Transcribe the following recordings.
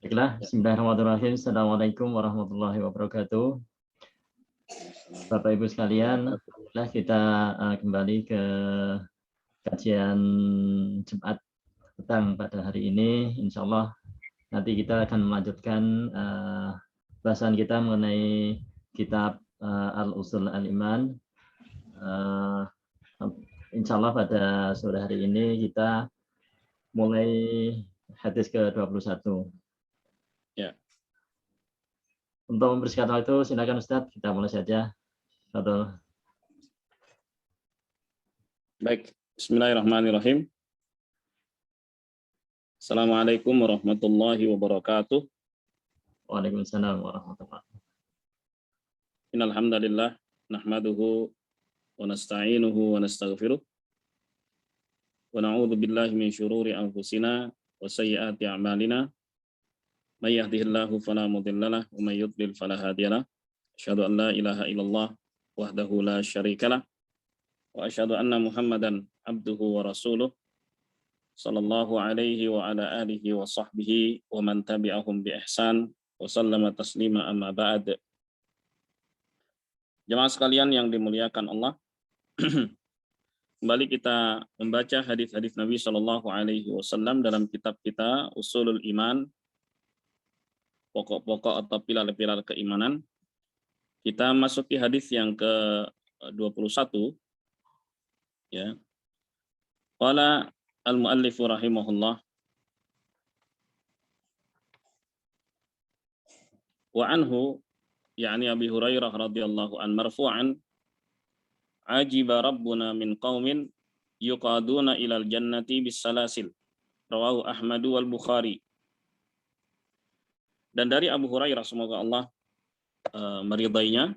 Baiklah, bismillahirrahmanirrahim. Assalamualaikum warahmatullahi wabarakatuh. Bapak Ibu sekalian, alhamdulillah kita kembali ke kajian Jumat petang pada hari ini. Insya Allah nanti kita akan melanjutkan bahasan kita mengenai kitab Al-Usul Al-Iman. Insya Allah pada sore hari ini kita mulai hadis ke-21. Ya. Untuk membersihkan waktu, silakan Ustadz, kita mulai saja. Baik, bismillahirrahmanirrahim. Assalamualaikum warahmatullahi wabarakatuh. Waalaikumsalam warahmatullahi wabarakatuh. Innal hamdalillah nahmaduhu wa nasta'inuhu wa nastaghfiruh. Wa na'udzu billahi min syururi anfusina wa sayyiati a'malina. May yahdihillahu fala mudhillalah wa may yudlil fala hadiyalah. Asyhadu an la ilaha illallah wahdahu la syarikalah wa asyhadu anna Muhammadan abduhu wa rasuluh sallallahu alaihi wa ala alihi wa sahbihi wa man tabi'ahum bi ihsan wa sallama taslima amma ba'd. Jemaah sekalian yang dimuliakan Allah, kembali kita membaca hadis-hadis Nabi sallallahu alaihi wasallam dalam kitab kita Usulul Iman, pokok-pokok atau pilar-pilar keimanan. Kita masuki hadis yang ke-21, ya. Qala al-muallif rahimahullah wa anhu, yakni Abi Hurairah radhiyallahu an marfu'an, ajiba rabbuna min qaumin yuqaduna ilal jannati bis salasil, rawahu Ahmad wal Bukhari. Dan dari Abu Hurairah, semoga Allah meridainya,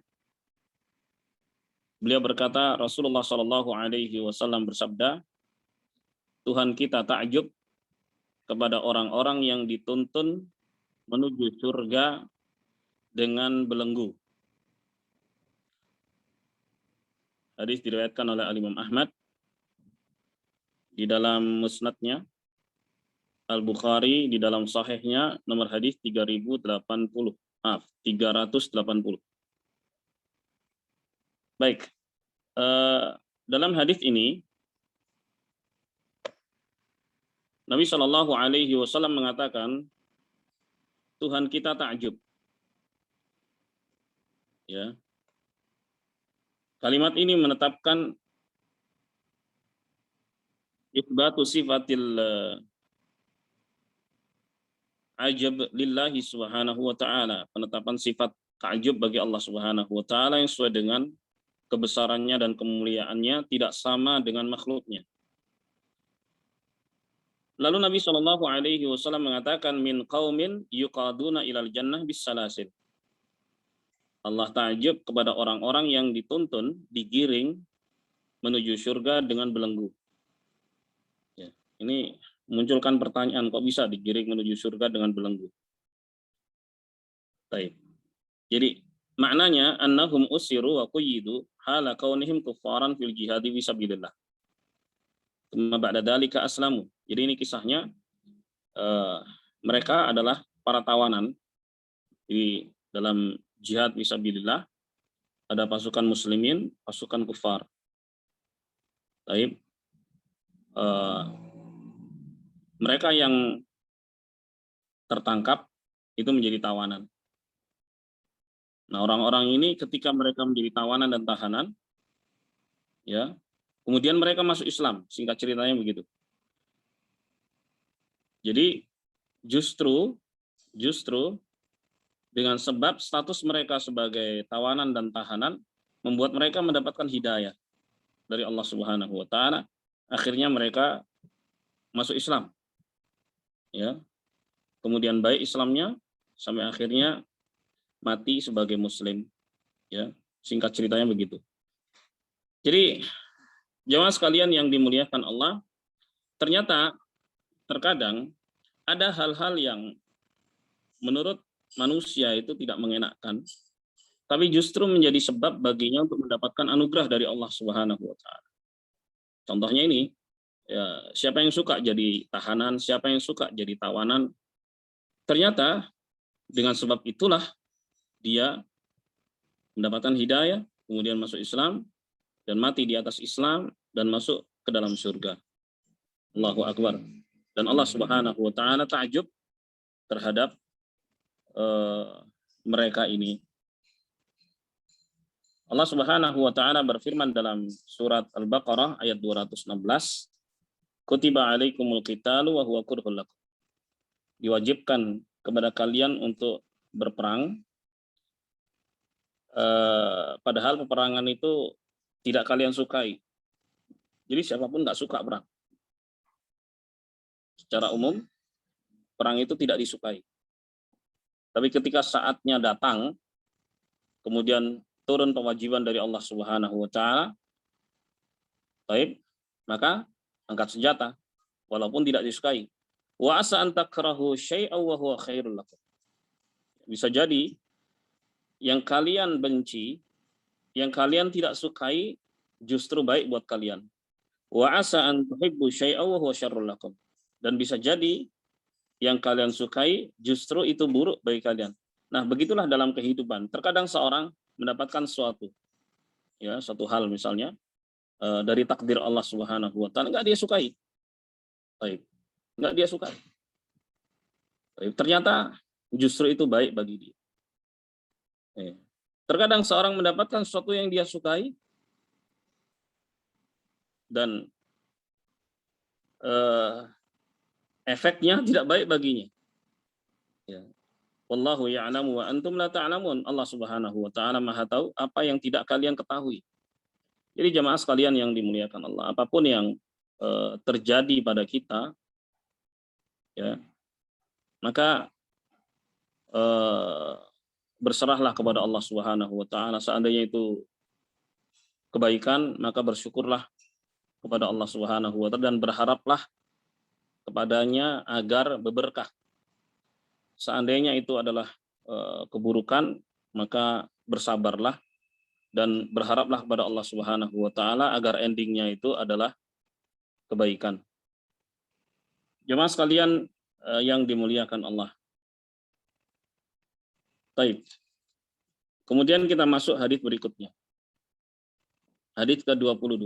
beliau berkata, Rasulullah Shallallahu Alaihi Wasallam bersabda, Tuhan kita takjub kepada orang-orang yang dituntun menuju surga dengan belenggu. Hadis diriwayatkan oleh Al-Imam Ahmad di dalam musnadnya, Al-Bukhari di dalam sahihnya nomor hadis 380. Baik. Dalam hadis ini Nabi Shallallahu alaihi wasallam mengatakan Tuhan kita takjub. Ya. Kalimat ini menetapkan itsbatu sifatil ajab lillahi subhanahu wa ta'ala, penetapan sifat takjub bagi Allah subhanahu wa ta'ala yang sesuai dengan kebesarannya dan kemuliaannya, tidak sama dengan makhluknya. Lalu Nabi Shallallahu alaihi wasallam mengatakan min qaumin yuqaduna ilal jannah bis salasil. Allah takjub kepada orang-orang yang dituntun, digiring menuju surga dengan belenggu. Ya, ini munculkan pertanyaan, kok bisa digiring menuju surga dengan belenggu? Baik. Jadi maknanya annahum usiru wa quyyidu hala kaunihim kuffaran fil jihadi fi sabilillah. Tsumma ba'da dzalika aslamu. Jadi ini kisahnya, mereka adalah para tawanan di dalam jihad fi sabilillah. Ada pasukan muslimin, pasukan kufar. Baik. Mereka yang tertangkap itu menjadi tawanan. Nah, orang-orang ini ketika mereka menjadi tawanan dan tahanan, ya, kemudian mereka masuk Islam, singkat ceritanya begitu. Jadi justru dengan sebab status mereka sebagai tawanan dan tahanan membuat mereka mendapatkan hidayah dari Allah Subhanahu wa taala. Akhirnya mereka masuk Islam. Ya. Kemudian baik Islamnya sampai akhirnya mati sebagai muslim. Ya, singkat ceritanya begitu. Jadi jemaah sekalian yang dimuliakan Allah, ternyata terkadang ada hal-hal yang menurut manusia itu tidak mengenakkan, tapi justru menjadi sebab baginya untuk mendapatkan anugerah dari Allah Subhanahu wa taala. Contohnya ini, ya, siapa yang suka jadi tahanan, siapa yang suka jadi tawanan, ternyata dengan sebab itulah dia mendapatkan hidayah, kemudian masuk Islam, dan mati di atas Islam, dan masuk ke dalam surga. Allahu Akbar. Dan Allah Subhanahu wa Ta'ala ta'jub terhadap mereka ini. Allah Subhanahu wa Ta'ala berfirman dalam surat Al-Baqarah ayat 216, Kutiba alaikumul qitalu wa huwa kurhul lakum. Diwajibkan kepada kalian untuk berperang, padahal peperangan itu tidak kalian sukai. Jadi siapapun nggak suka perang. Secara umum, perang itu tidak disukai. Tapi ketika saatnya datang, kemudian turun kewajiban dari Allah Subhanahu wa Ta'ala, baik, maka angkat senjata walaupun tidak disukai. Wa asa an takrahu syai'aw wa huwa khairul lakum. Bisa jadi yang kalian benci, yang kalian tidak sukai justru baik buat kalian. Wa asa an tuhibbu syai'aw wa huwa syarrul lakum. Dan bisa jadi yang kalian sukai justru itu buruk bagi kalian. Nah, begitulah dalam kehidupan. Terkadang seorang mendapatkan suatu hal misalnya dari takdir Allah Subhanahu wa Ta'ala, enggak dia sukai. Baik. Enggak dia sukai. Baik. Ternyata justru itu baik bagi dia. Terkadang seorang mendapatkan sesuatu yang dia sukai dan efeknya tidak baik baginya. Ya. Wallahu ya'lamu wa antum la ta'lamun. Allah Subhanahu wa Ta'ala Maha tahu apa yang tidak kalian ketahui. Jadi jamaah sekalian yang dimuliakan Allah, apapun yang terjadi pada kita, ya, maka berserahlah kepada Allah Subhanahu wa Ta'ala. Seandainya itu kebaikan, maka bersyukurlah kepada Allah Subhanahu wa Ta'ala dan berharaplah kepadanya agar berberkah. Seandainya itu adalah keburukan, maka bersabarlah dan berharaplah kepada Allah Subhanahu wa Ta'ala agar endingnya itu adalah kebaikan. Jemaah sekalian yang dimuliakan Allah. Baik. Kemudian kita masuk hadis berikutnya. Hadis ke-22.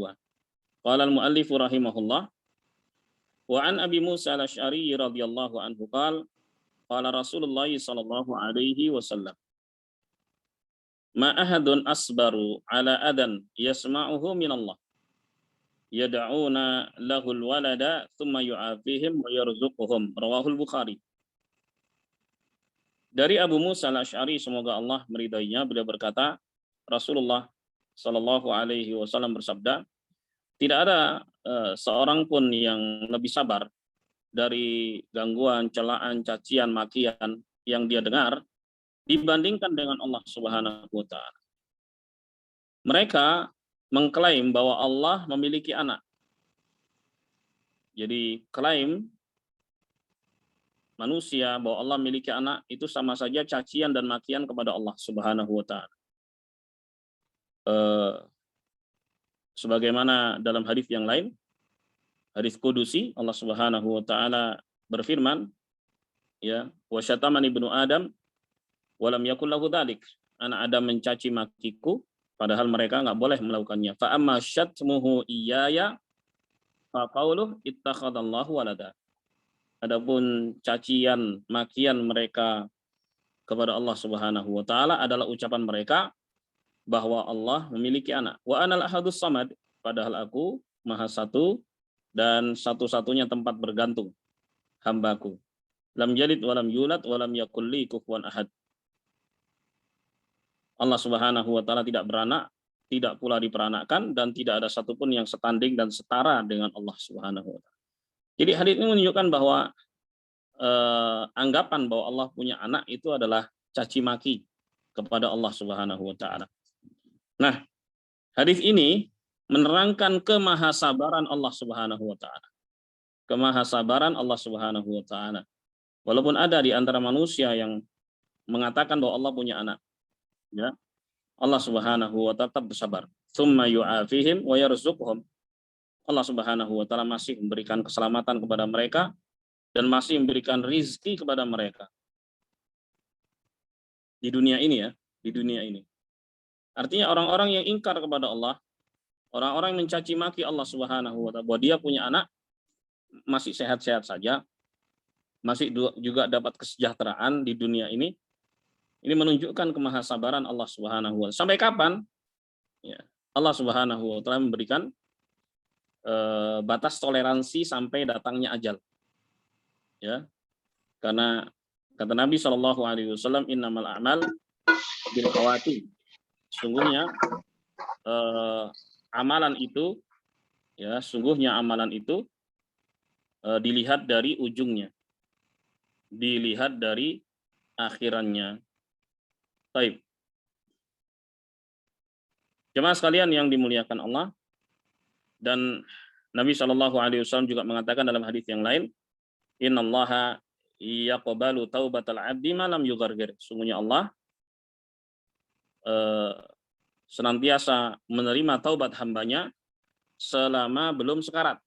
Qala al-muallif rahimahullah, wa an Abi Musa al-Asy'ari radhiyallahu anhu qala Rasulullah sallallahu alaihi wasallam, ma ahadun asbaru ala adan yasma'uhu min Allah yad'una lahul walada thumma yu'afihim wa yarzuquhum, rawahul Bukhari. Dari Abu Musa al-Asy'ari, semoga Allah meridainya, beliau berkata, Rasulullah sallallahu alaihi wasallam bersabda, tidak ada seorang pun yang lebih sabar dari gangguan, celaan, cacian, makian yang dia dengar dibandingkan dengan Allah Subhanahu wa Ta'ala. Mereka mengklaim bahwa Allah memiliki anak. Jadi klaim manusia bahwa Allah memiliki anak itu sama saja cacian dan makian kepada Allah Subhanahu wa Ta'ala. Sebagaimana dalam hadis yang lain, hadis kudusi, Allah Subhanahu wa Ta'ala berfirman, ya, wa syatamani ibnu Adam wa lam yakul lahu dzalik. Anak Adam mencaci makiku padahal mereka enggak boleh melakukannya. Fa amma syatmuhu iyaya fa qauluhu ittakhadallahu walada. Adapun cacian makian mereka kepada Allah Subhanahu wa Ta'ala adalah ucapan mereka bahwa Allah memiliki anak. Wa anal ahadus samad, padahal aku Maha Satu dan satu-satunya tempat bergantung hambaku. Lam yalid wa lam yulad wa lam yakul li kufuwan ahad. Allah Subhanahu wa Ta'ala tidak beranak, tidak pula diperanakkan, dan tidak ada satupun yang setanding dan setara dengan Allah Subhanahu wa Ta'ala. Jadi hadis ini menunjukkan bahwa anggapan bahwa Allah punya anak itu adalah caci maki kepada Allah Subhanahu wa Ta'ala. Nah, hadis ini menerangkan kemahasabaran Allah Subhanahu wa Ta'ala. Kemahasabaran Allah Subhanahu wa Ta'ala. Walaupun ada di antara manusia yang mengatakan bahwa Allah punya anak, ya, Allah Subhanahu wa Ta'ala tetap bersabar. Tsumma yu'afihim wa yarzuquhum. Allah Subhanahu wa Ta'ala masih memberikan keselamatan kepada mereka dan masih memberikan rizki kepada mereka. di dunia ini ya, di dunia ini. Artinya orang-orang yang ingkar kepada Allah, orang-orang yang mencaci maki Allah Subhanahu wa taala, bahwa dia punya anak masih sehat-sehat saja, masih juga dapat kesejahteraan di dunia ini menunjukkan kemahasabaran Allah Subhanahu wa taala. Sampai kapan? Ya, Allah Subhanahu wa taala memberikan batas toleransi sampai datangnya ajal. Ya. Karena kata Nabi Shallallahu alaihi wasallam, innamal a'mal bil khawatim. Sungguhnya amalan itu dilihat dari ujungnya. Dilihat dari akhirannya. Baik. Jemaah sekalian yang dimuliakan Allah, dan Nabi Shallallahu alaihi wasallam juga mengatakan dalam hadis yang lain, innallaha yaqbalu taubatal 'abdi ma lam yughargir. Sungguhnya Allah senantiasa menerima taubat hambanya selama belum sekarat.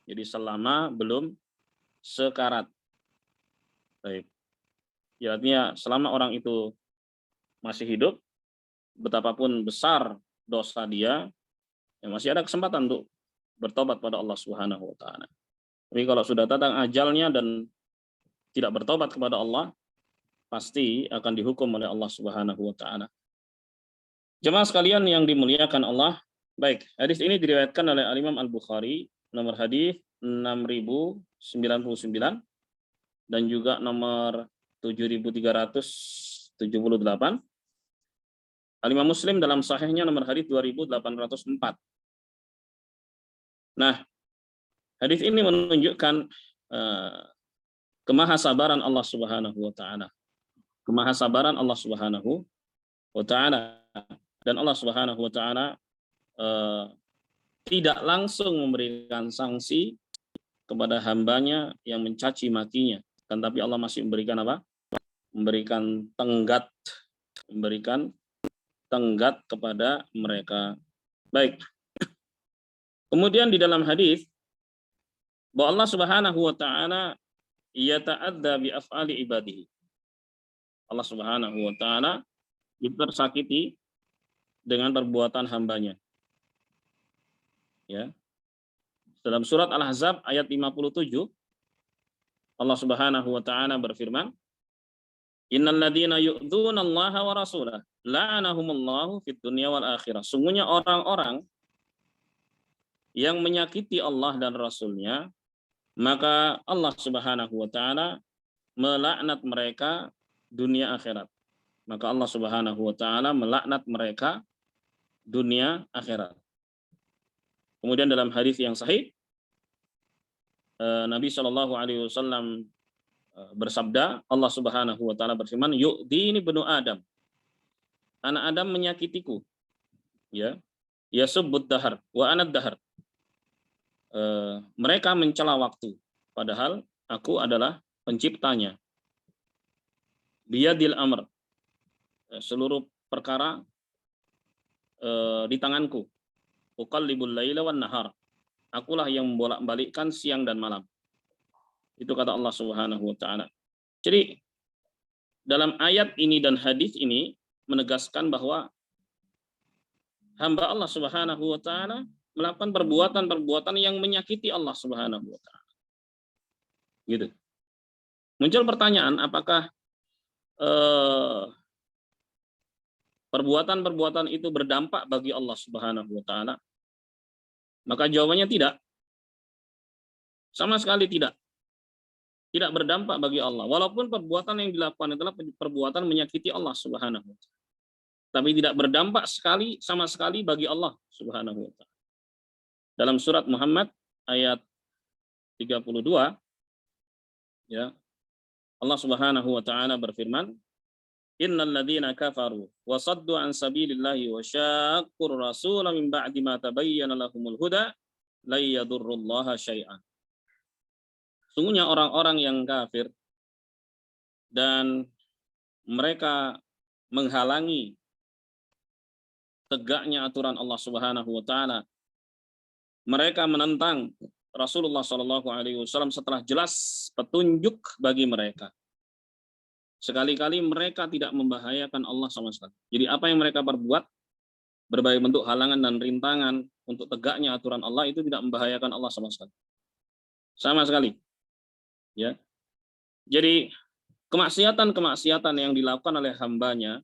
Jadi selama belum sekarat. Baik. Ya, artinya selama orang itu masih hidup, betapapun besar dosa dia, ya masih ada kesempatan untuk bertobat pada Allah Subhanahu wa taala. Tapi kalau sudah datang ajalnya dan tidak bertobat kepada Allah, pasti akan dihukum oleh Allah Subhanahu wa taala. Jemaah sekalian yang dimuliakan Allah, baik, hadis ini diriwayatkan oleh Al-Imam Al-Bukhari, nomor hadis 6099 dan juga nomor 7378. Al-Imam Muslim dalam sahihnya nomor hadis 2804. Nah, hadis ini menunjukkan kemahasabaran Allah Subhanahu wa taala. Kemahasabaran Allah Subhanahu wa taala, dan Allah Subhanahu wa taala tidak langsung memberikan sanksi kepada hambanya yang mencaci makinya, kan tapi Allah masih memberikan apa? Memberikan tenggat kepada mereka. Baik. Kemudian di dalam hadis bahwa Allah Subhanahu wa taala yata'adza bi af'ali ibadihi. Allah Subhanahu wa taala tersakiti dengan perbuatan hambanya. Ya. Dalam surat Al-Ahzab ayat 57 Allah Subhanahu wa taala berfirman, innal ladzina yu'dzuna Allaha wa rasulahu la'anahumullahu fid dunya wal akhirah. Sungguhnya orang-orang yang menyakiti Allah dan Rasulnya, maka Allah Subhanahu wa taala melaknat mereka dunia akhirat. Maka Allah Subhanahu wa taala melaknat mereka dunia akhirat. Kemudian dalam hadis yang sahih Nabi Shallallahu alaihi wasallam bersabda, Allah Subhanahu wa taala berfirman, yu'dini ibnu Adam. Anak Adam menyakitiku. Ya. Yasubbud dahar wa anad dahar. Mereka mencela waktu, padahal aku adalah penciptanya. Biyadil amr, seluruh perkara di tanganku. Uqallibul laila wan nahar, akulah yang membolak-balikkan siang dan malam. Itu kata Allah Subhanahu wa taala. Jadi dalam ayat ini dan hadis ini menegaskan bahwa hamba Allah Subhanahu wa taala melakukan perbuatan-perbuatan yang menyakiti Allah Subhanahu wa taala. Gitu. Muncul pertanyaan, apakah perbuatan-perbuatan itu berdampak bagi Allah Subhanahu wa taala? Maka jawabannya tidak. Sama sekali tidak. Tidak berdampak bagi Allah. Walaupun perbuatan yang dilakukan adalah perbuatan menyakiti Allah Subhanahu wa taala. Tapi tidak berdampak sama sekali bagi Allah Subhanahu wa taala. Dalam surat Muhammad ayat 32 ya, Allah Subhanahu wa taala berfirman, innal ladzina kafaru wa saddu an sabilillahi wa syaqqur rasula min ba'di ma tabayyana lahumul huda la yadurrullaha syai'an. Sungguhnya orang-orang yang kafir dan mereka menghalangi tegaknya aturan Allah Subhanahu wa taala, mereka menentang Rasulullah Shallallahu alaihi wasallam setelah jelas petunjuk bagi mereka. sekali-kali mereka tidak membahayakan Allah sama sekali. Jadi apa yang mereka perbuat, berbagai bentuk halangan dan rintangan untuk tegaknya aturan Allah itu tidak membahayakan Allah sama sekali. Sama sekali. Ya. Jadi kemaksiatan-kemaksiatan yang dilakukan oleh hambanya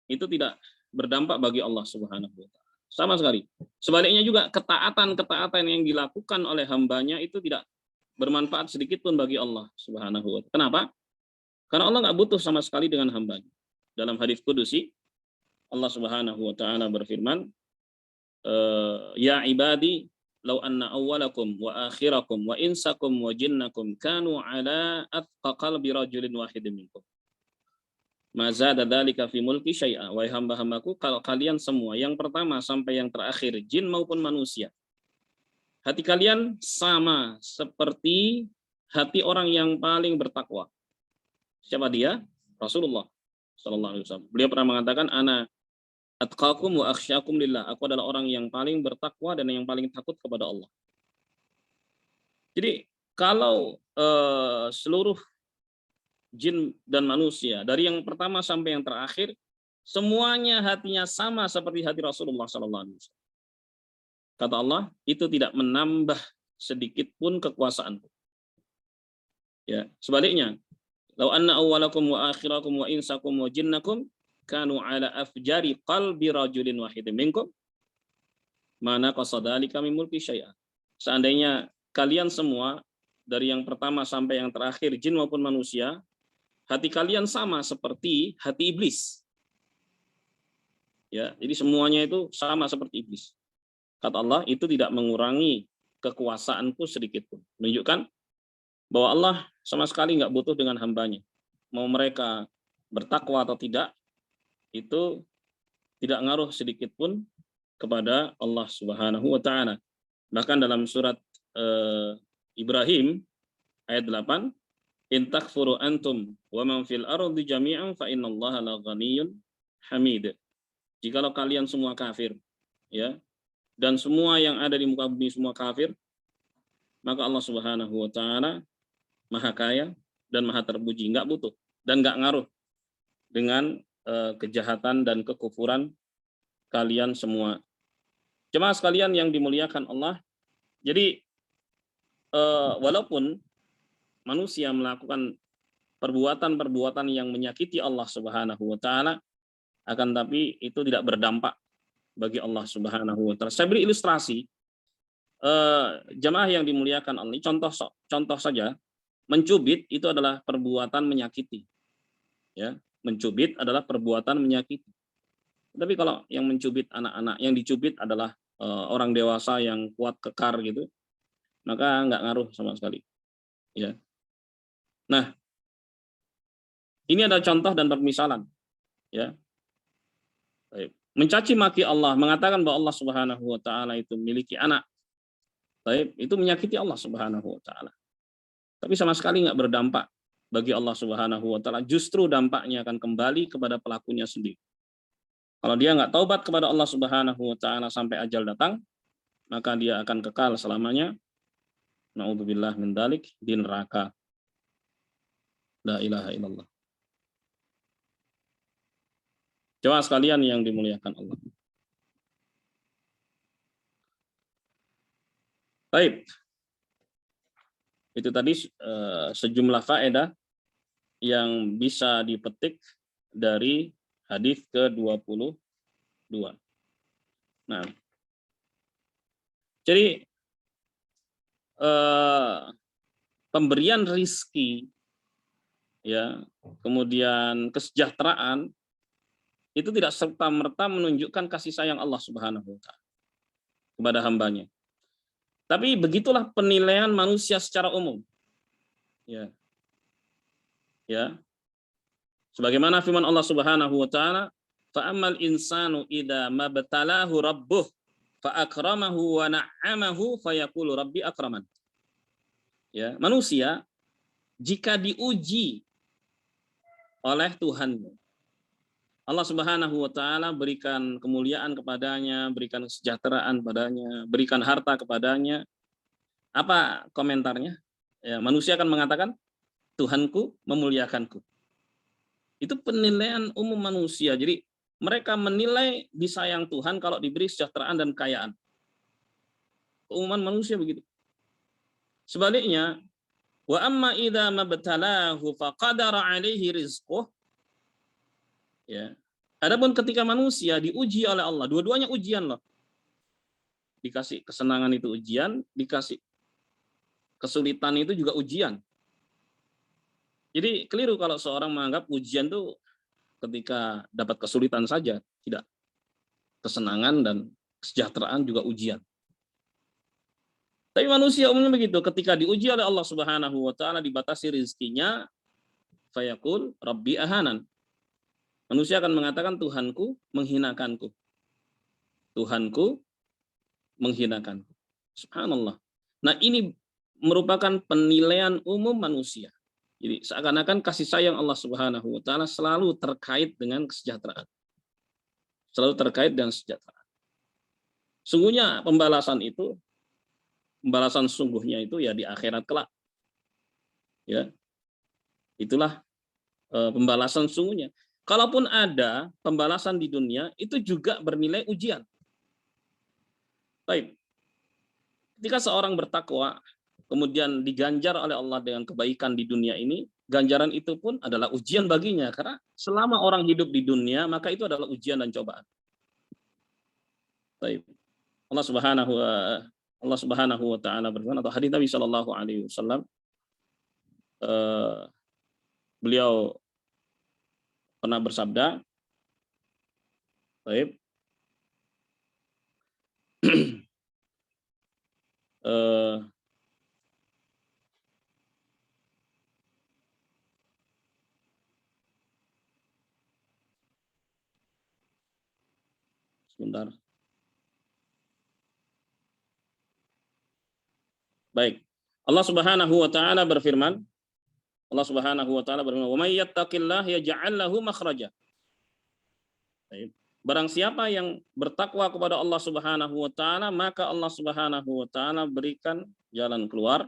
itu tidak berdampak bagi Allah Subhanahu wa taala. Sama sekali. Sebaliknya juga ketaatan-ketaatan yang dilakukan oleh hambanya itu tidak bermanfaat sedikit pun bagi Allah Subhanahu wa taala. Kenapa? Karena Allah nggak butuh sama sekali dengan hambanya. Dalam hadis kudusi, Allah Subhanahu wa taala berfirman, ya ibadi law anna awwalakum wa akhirakum wa insakum wa jinnakum kanu ala atqa qalbi rajulin wahidin minkum. Ma zada dzalika fi mulki syai'a. Wahai hamba-hambaku, kalau kalian semua yang pertama sampai yang terakhir, jin maupun manusia, hati kalian sama seperti hati orang yang paling bertakwa. Siapa dia? Rasulullah sallallahu alaihi wasallam. Beliau pernah mengatakan, ana atqakum wa akhsyakum lillah. Aku adalah orang yang paling bertakwa dan yang paling takut kepada Allah. Jadi kalau seluruh jin dan manusia dari yang pertama sampai yang terakhir semuanya hatinya sama seperti hati Rasulullah sallallahu alaihi wasallam. Kata Allah, itu tidak menambah sedikit pun kekuasaanku. Ya, sebaliknya, law anna awwalakum wa akhirakum wa insakum wa jinnakum kanu ala afjari qalbi rajulin wahidin minkum mana qasadalika min mulki syai'a. Seandainya kalian semua dari yang pertama sampai yang terakhir jin maupun manusia, hati kalian sama seperti hati iblis. Ya, jadi semuanya itu sama seperti iblis. Kata Allah, itu tidak mengurangi kekuasaanku sedikit pun. Menunjukkan bahwa Allah sama sekali nggak butuh dengan hambanya. Mau mereka bertakwa atau tidak, itu tidak ngaruh sedikit pun kepada Allah Subhanahu wa taala. Bahkan dalam surat Ibrahim ayat 8, in takfuru antum wa man fil ardi jami'an fa innallaha la ghaniyyun hamid. Jikalau kalian semua kafir, ya, dan semua yang ada di muka bumi semua kafir, maka Allah Subhanahu wa taala Maha Kaya dan Maha Terpuji, enggak butuh dan enggak ngaruh dengan kejahatan dan kekufuran kalian semua. Jemaah sekalian yang dimuliakan Allah, jadi walaupun manusia melakukan perbuatan-perbuatan yang menyakiti Allah Subhanahu wa taala, akan tapi itu tidak berdampak bagi Allah Subhanahu wa taala. Saya beri ilustrasi, jemaah yang dimuliakan Allah, contoh saja, mencubit itu adalah perbuatan menyakiti. Ya, mencubit adalah perbuatan menyakiti. Tapi kalau yang mencubit anak-anak, yang dicubit adalah orang dewasa yang kuat kekar gitu, maka nggak ngaruh sama sekali. Ya. Nah, ini ada contoh dan permisalan. Ya. Baik. Mencaci maki Allah, mengatakan bahwa Allah Subhanahu wa taala itu memiliki anak. Baik, itu menyakiti Allah Subhanahu wa taala. Tapi sama sekali nggak berdampak bagi Allah Subhanahu wa taala. Justru dampaknya akan kembali kepada pelakunya sendiri. Kalau dia nggak taubat kepada Allah Subhanahu wa taala sampai ajal datang, maka dia akan kekal selamanya. Na'udzubillah min dzalik, di neraka. La ilaha illallah. Jemaah sekalian yang dimuliakan Allah. Baik. Itu tadi sejumlah faedah yang bisa dipetik dari hadis ke-22. Nah, jadi pemberian rizki, ya, kemudian kesejahteraan itu tidak serta-merta menunjukkan kasih sayang Allah Subhanahu wa taala kepada hambanya. Tapi begitulah penilaian manusia secara umum. Ya. Ya. Sebagaimana firman Allah Subhanahu wa taala, fa ammal insanu idza mabtalahu rabbuh fa akramahu wa na'amahu fa yaqulu rabbi akraman. Ya, manusia jika diuji oleh Tuhannya, Allah Subhanahu wa taala berikan kemuliaan kepadanya, berikan kesejahteraan padanya, berikan harta kepadanya. Apa komentarnya? Ya, manusia akan mengatakan, Tuhanku memuliakanku. Itu penilaian umum manusia. Jadi mereka menilai disayang Tuhan kalau diberi kesejahteraan dan kekayaan. Keumuman manusia begitu. Sebaliknya, wa amma idza mabtalahu faqadara alaihi rizquh. Ya. Adapun ketika manusia diuji oleh Allah, dua-duanya ujian loh. Dikasih kesenangan itu ujian, dikasih kesulitan itu juga ujian. Jadi keliru kalau seorang menganggap ujian itu ketika dapat kesulitan saja, tidak. Kesenangan dan kesejahteraan juga ujian. Tapi manusia umumnya begitu, ketika diuji oleh Allah Subhanahu wa taala dibatasi rezekinya, fayaqul rabbi ahanan. Manusia akan mengatakan Tuhanku menghinakanku. Tuhanku menghinakanku. Subhanallah. Nah, ini merupakan penilaian umum manusia. Jadi seakan-akan kasih sayang Allah Subhanahu wa taala selalu terkait dengan kesejahteraan. Selalu terkait dengan kesejahteraan. Sungguhnya pembalasan sungguhnya itu ya di akhirat kelak. Ya. Itulah pembalasan sungguhnya. Kalaupun ada pembalasan di dunia, itu juga bernilai ujian. Baik. Ketika seorang bertakwa, kemudian diganjar oleh Allah dengan kebaikan di dunia ini, ganjaran itu pun adalah ujian baginya. Karena selama orang hidup di dunia, maka itu adalah ujian dan cobaan. Baik. Allah Subhanahu wa taala berfirman atau hadis Nabi Shallallahu alaihi wasallam, beliau pernah bersabda, baik, sebentar. Baik. Allah Subhanahu wa taala berfirman, "Wa may yattaqillah yaj'al lahu makhraja." Baik. Barang siapa yang bertakwa kepada Allah Subhanahu wa taala, maka Allah Subhanahu wa taala berikan jalan keluar,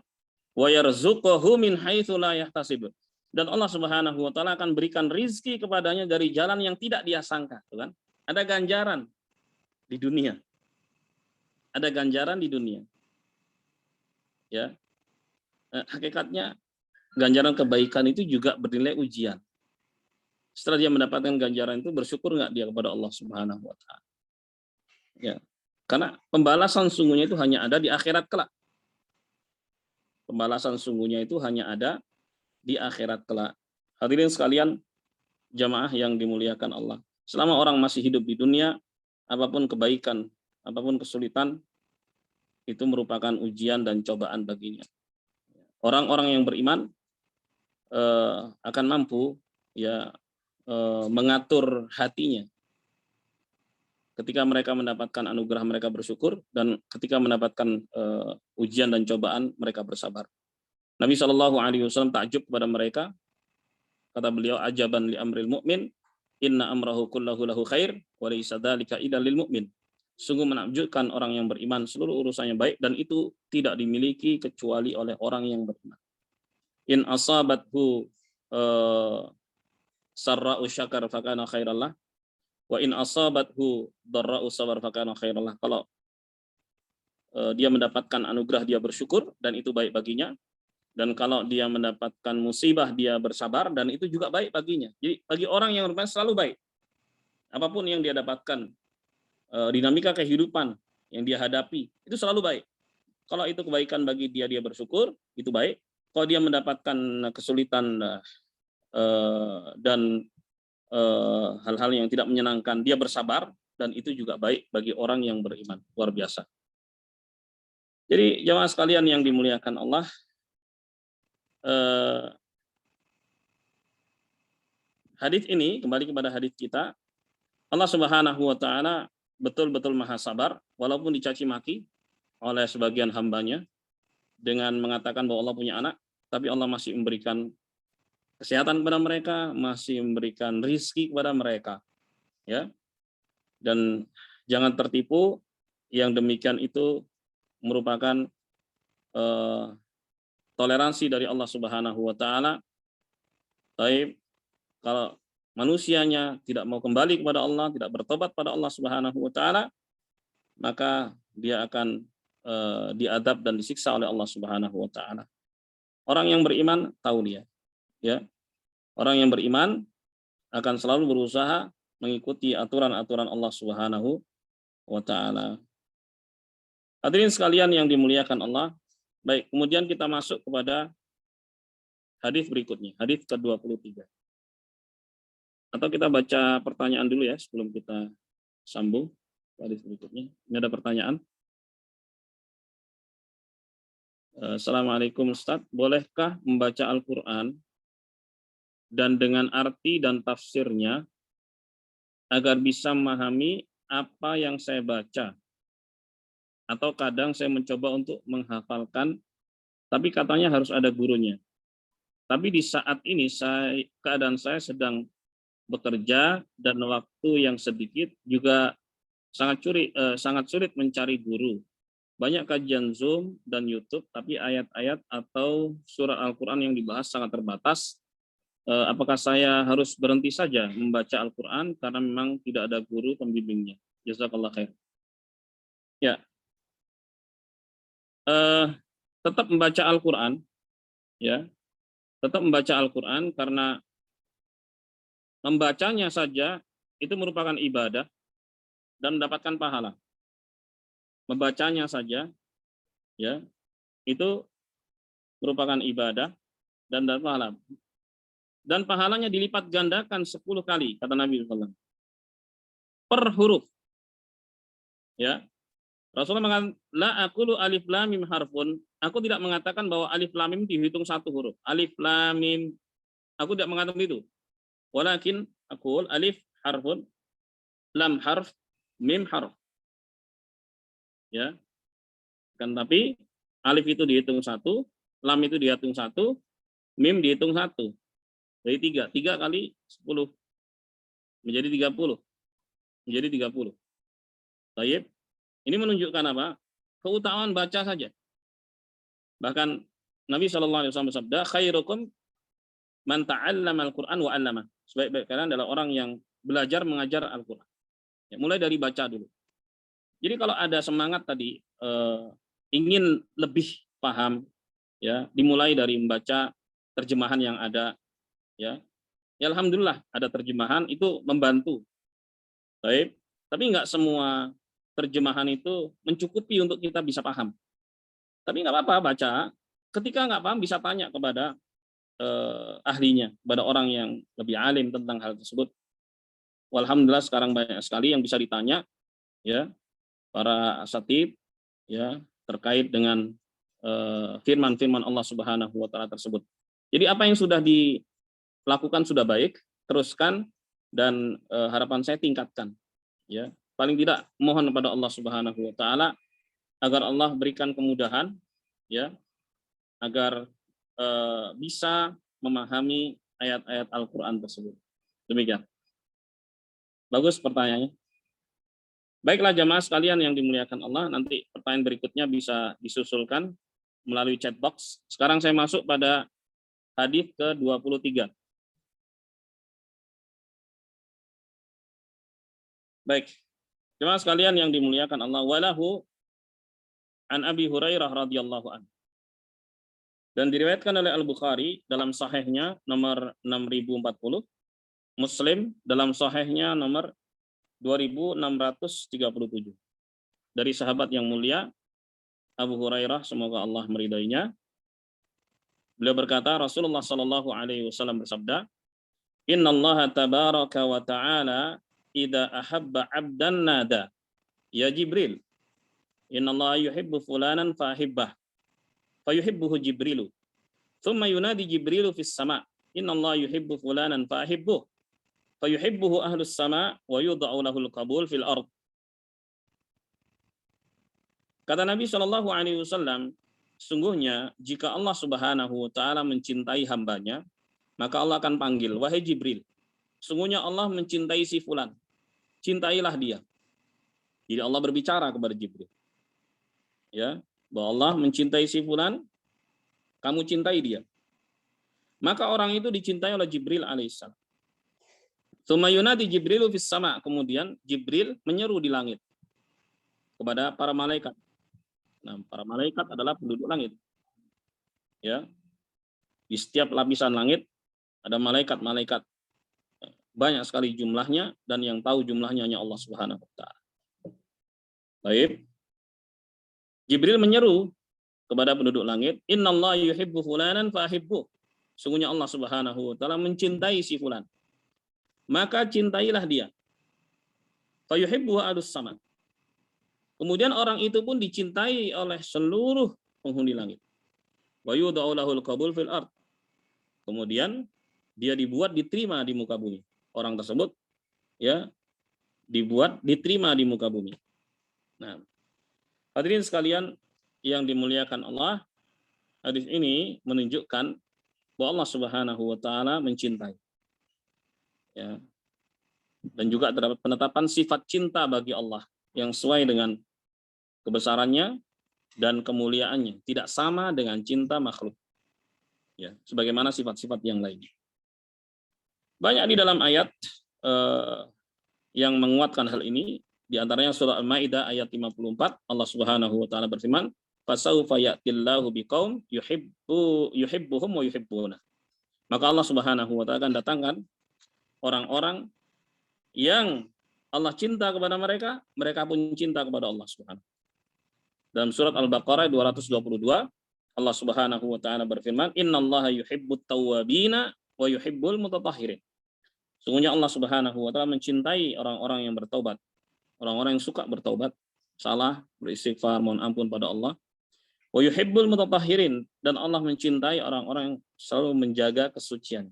wa yarzuquhu min haitsu la yahtasib. Dan Allah Subhanahu wa taala akan berikan rizki kepadanya dari jalan yang tidak dia sangka, kan? Ada ganjaran di dunia. Ada ganjaran di dunia. Ya. Hakikatnya ganjaran kebaikan itu juga bernilai ujian. Setelah dia mendapatkan ganjaran itu, bersyukur nggak dia kepada Allah Subhanahu wa taala? Ya. Karena pembalasan sungguhnya itu hanya ada di akhirat kelak. Pembalasan sungguhnya itu hanya ada di akhirat kelak. Hadirin sekalian, jamaah yang dimuliakan Allah. Selama orang masih hidup di dunia, apapun kebaikan, apapun kesulitan, itu merupakan ujian dan cobaan baginya. Orang-orang yang beriman akan mampu ya mengatur hatinya. Ketika mereka mendapatkan anugerah, mereka bersyukur, dan ketika mendapatkan ujian dan cobaan, mereka bersabar. Nabi Shallallahu alaihi wasallam takjub kepada mereka. Kata beliau, ajaban li amril mu'min, inna amrahu kullahu lahu khair, wa laysa dzalika illa lil mu'min. Sungguh menakjubkan orang yang beriman, seluruh urusannya baik, dan itu tidak dimiliki kecuali oleh orang yang beriman. In asabathu sarra'u syakar fakana khairallah, wa in asabathu dharra'u sabar fakana khairallah. Kalau dia mendapatkan anugerah, dia bersyukur, dan itu baik baginya. Dan kalau dia mendapatkan musibah, dia bersabar, dan itu juga baik baginya. Jadi bagi orang yang beriman selalu baik. Apapun yang dia dapatkan, dinamika kehidupan yang dia hadapi, itu selalu baik. Kalau itu kebaikan bagi dia, dia bersyukur, itu baik. Kalau dia mendapatkan kesulitan dan hal-hal yang tidak menyenangkan, dia bersabar, dan itu juga baik bagi orang yang beriman. Luar biasa. Jadi jamaah sekalian yang dimuliakan Allah, hadis ini, kembali kepada hadis kita, Allah Subhanahu wa taala betul-betul maha sabar walaupun dicaci maki oleh sebagian hambanya dengan mengatakan bahwa Allah punya anak, tapi Allah masih memberikan kesehatan kepada mereka, masih memberikan rizki kepada mereka, ya. Dan jangan tertipu, yang demikian itu merupakan toleransi dari Allah Subhanahu wa taala. Baik, kalau manusianya tidak mau kembali kepada Allah, tidak bertobat pada Allah Subhanahu wa taala, maka dia akan diadab dan disiksa oleh Allah Subhanahu wa taala. Orang yang beriman tahu dia, ya. Orang yang beriman akan selalu berusaha mengikuti aturan-aturan Allah Subhanahu wa taala. Hadirin sekalian yang dimuliakan Allah. Baik, kemudian kita masuk kepada hadis berikutnya, hadis ke-23. Atau kita baca pertanyaan dulu ya sebelum kita sambung hadis berikutnya. Ini ada pertanyaan. Assalamualaikum Ustaz, bolehkah membaca Al-Quran dan dengan arti dan tafsirnya agar bisa memahami apa yang saya baca? Atau kadang saya mencoba untuk menghafalkan, tapi katanya harus ada gurunya. Tapi di saat ini keadaan saya sedang bekerja dan waktu yang sedikit, juga sangat sulit mencari guru. Banyak kajian Zoom dan YouTube, tapi ayat-ayat atau surah Al-Quran yang dibahas sangat terbatas. Apakah saya harus berhenti saja membaca Al-Quran karena memang tidak ada guru pembimbingnya? Jazakallah khair. Ya, tetap membaca Al-Quran, ya, tetap membaca Al-Quran karena membacanya saja itu merupakan ibadah dan mendapatkan pahala. Membacanya saja, ya, itu merupakan ibadah dan pahala. Dan pahalanya dilipat gandakan 10 kali, kata Nabi SAW. Per huruf. Ya. Rasulullah mengatakan, la aqulu alif lam mim harfun. Aku tidak mengatakan bahwa alif lam mim dihitung satu huruf. Alif lam mim. Aku tidak mengatakan itu. Walakin aqul alif harfun, lam harf, mim harf. Ya. Kan tapi alif itu dihitung satu, lam itu dihitung satu, mim dihitung satu. Jadi 3 kali 10 menjadi 30. Menjadi 30. Baik. Ini menunjukkan apa? Keutamaan baca saja. Bahkan Nabi SAW bersabda, khairukum man ta'allama al-Qur'an wa 'allama. Sebaik-baik kalian adalah orang yang belajar mengajar Al-Qur'an. Ya, mulai dari baca dulu. Jadi kalau ada semangat tadi ingin lebih paham, ya, dimulai dari membaca terjemahan yang ada, ya. Ya alhamdulillah ada terjemahan itu membantu. Baik, tapi enggak semua terjemahan itu mencukupi untuk kita bisa paham. Tapi nggak apa-apa baca. Ketika nggak paham bisa tanya kepada ahlinya, kepada orang yang lebih alim tentang hal tersebut. Alhamdulillah sekarang banyak sekali yang bisa ditanya, ya, para asatid, ya, terkait dengan firman-firman Allah Subhanahu wa taala tersebut. Jadi apa yang sudah dilakukan sudah baik, teruskan dan harapan saya tingkatkan, ya. Paling tidak mohon kepada Allah Subhanahu wa taala agar Allah berikan kemudahan, ya, agar bisa memahami ayat-ayat Al-Qur'an tersebut. Demikian. Bagus pertanyaannya. Baiklah jamaah sekalian yang dimuliakan Allah, nanti pertanyaan berikutnya bisa disusulkan melalui chat box. Sekarang saya masuk pada hadis ke-23. Baik. Jemaah sekalian yang dimuliakan Allah, walahu an Abi Hurairah radhiyallahu anhu. Dan diriwayatkan oleh Al-Bukhari dalam sahihnya nomor 6040, Muslim dalam sahihnya nomor 2637. Dari sahabat yang mulia Abu Hurairah, semoga Allah meridainya. Beliau berkata, Rasulullah sallallahu alaihi wasallam bersabda, "Innallaha tabaraka wa ta'ala idza ahabba 'abdan nada, ya Jibril, innallaha yuhibbu fulanan fahibbah, fayuhibbuhu Jibrilu. Thumma yunadi Jibrilu fis sama', innallaha yuhibbu fulanan fahibbuh, fayuhibbuhu ahlus sama' wa yudha'u lahul qabul fil ard." Kata Nabi Shallallahu alaihi wasallam, sungguhnya jika Allah Subhanahu wa taala mencintai hambanya, maka Allah akan panggil, wahai Jibril, sungguhnya Allah mencintai si fulan, cintailah dia. Jadi Allah berbicara kepada Jibril, ya, bahwa Allah mencintai si fulan, kamu cintai dia. Maka orang itu dicintai oleh Jibril alaihissalam. Tsumma yunadi Jibrilu fis sama. Kemudian Jibril menyeru di langit kepada para malaikat. Nah, para malaikat adalah penduduk langit. Ya. Di setiap lapisan langit ada malaikat-malaikat. Banyak sekali jumlahnya, dan yang tahu jumlahnya hanya Allah Subhanahu wa taala. Baik. Jibril menyeru kepada penduduk langit, "Innallaha yuhibbu fulanan fahibbu." Sungguhnya Allah Subhanahu wa taala mencintai si fulan, maka cintailah dia. Fayuhibbu adus sama. Kemudian orang itu pun dicintai oleh seluruh penghuni langit. Wa yud'u lahul qabul fil ard. Kemudian dia dibuat diterima di muka bumi. Orang tersebut ya dibuat diterima di muka bumi. Nah, hadirin sekalian yang dimuliakan Allah, hadis ini menunjukkan bahwa Allah Subhanahu wa taala mencintai. Ya. Dan juga terdapat penetapan sifat cinta bagi Allah yang sesuai dengan kebesarannya dan kemuliaannya, tidak sama dengan cinta makhluk. Ya, sebagaimana sifat-sifat yang lainnya. Banyak di dalam ayat yang menguatkan hal ini, di antaranya surah Al-Maidah ayat 54, Allah Subhanahu wa taala berfirman, "Fasaufa ya'tillahu biqaum yuhibbuhum wa yuhibbuna." Maka Allah Subhanahu wa taala akan datangkan orang-orang yang Allah cinta kepada mereka, mereka pun cinta kepada Allah Subhanahu. Dalam surat Al-Baqarah 222, Allah Subhanahu wa taala berfirman, "Innallaha yuhibbut tawwabina wa yuhibbul mutatahhirin." Sungguhnya Allah Subhanahu wa taala mencintai orang-orang yang bertaubat, orang-orang yang suka bertaubat, salah, beristighfar, mohon ampun pada Allah. Wa yuhibbul mutatahhirin, dan Allah mencintai orang-orang yang selalu menjaga kesucian.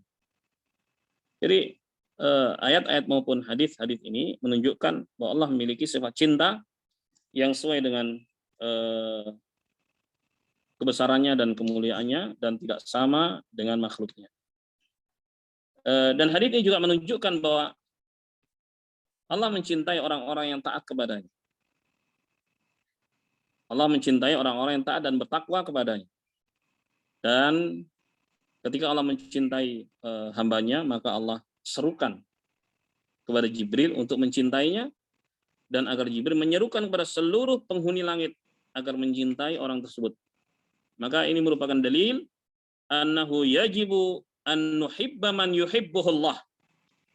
Jadi ayat-ayat maupun hadis-hadis ini menunjukkan bahwa Allah memiliki sifat cinta yang sesuai dengan kebesarannya dan kemuliaannya dan tidak sama dengan makhluknya. Dan hadis ini juga menunjukkan bahwa Allah mencintai orang-orang yang taat kepadanya. Allah mencintai orang-orang yang taat dan bertakwa kepadanya. Dan ketika Allah mencintai hambanya, maka Allah serukan kepada Jibril untuk mencintainya, dan agar Jibril menyerukan kepada seluruh penghuni langit agar mencintai orang tersebut. Maka ini merupakan dalil annahu yajibu an nuhibba man yuhibbuhullah.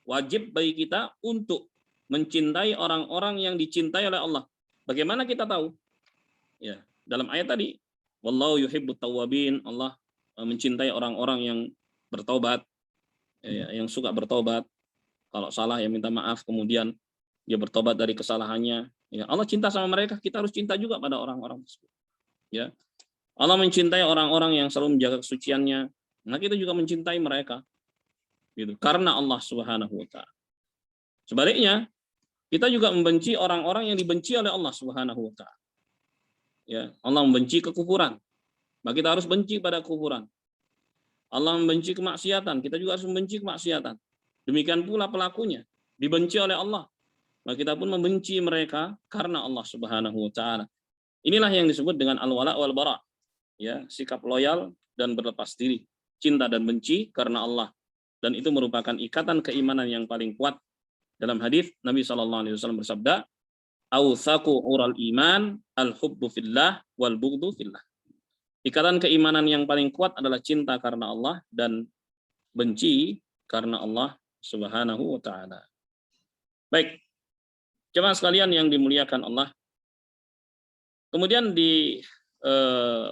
Wajib bagi kita untuk mencintai orang-orang yang dicintai oleh Allah. Bagaimana kita tahu? Ya, dalam ayat tadi, wallahu yuhibbut tawwabin, Allah mencintai orang-orang yang bertaubat, ya, yang suka bertobat. Kalau salah ya minta maaf, kemudian dia bertobat dari kesalahannya. Ya, Allah cinta sama mereka, kita harus cinta juga pada orang-orang tersebut. Ya, Allah mencintai orang-orang yang selalu menjaga kesuciannya. Nah, kita juga mencintai mereka, gitu. Karena Allah Subhanahu wa taala. Sebaliknya, kita juga membenci orang-orang yang dibenci oleh Allah Subhanahu wa taala. Ya, Allah membenci kekufuran, maka kita harus benci pada kekufuran. Allah membenci kemaksiatan, kita juga harus membenci kemaksiatan. Demikian pula pelakunya dibenci oleh Allah, maka kita pun membenci mereka karena Allah Subhanahu wa taala. Inilah yang disebut dengan al-wala wal bara. Ya, sikap loyal dan berlepas diri, cinta dan benci karena Allah. Dan itu merupakan ikatan keimanan yang paling kuat. Dalam hadis Nabi SAW bersabda, "Awsaqu ural iman al-hubbu fillah wal bughdu fillah." Ikatan keimanan yang paling kuat adalah cinta karena Allah dan benci karena Allah Subhanahu wa taala. Baik, jemaah sekalian yang dimuliakan Allah. Kemudian di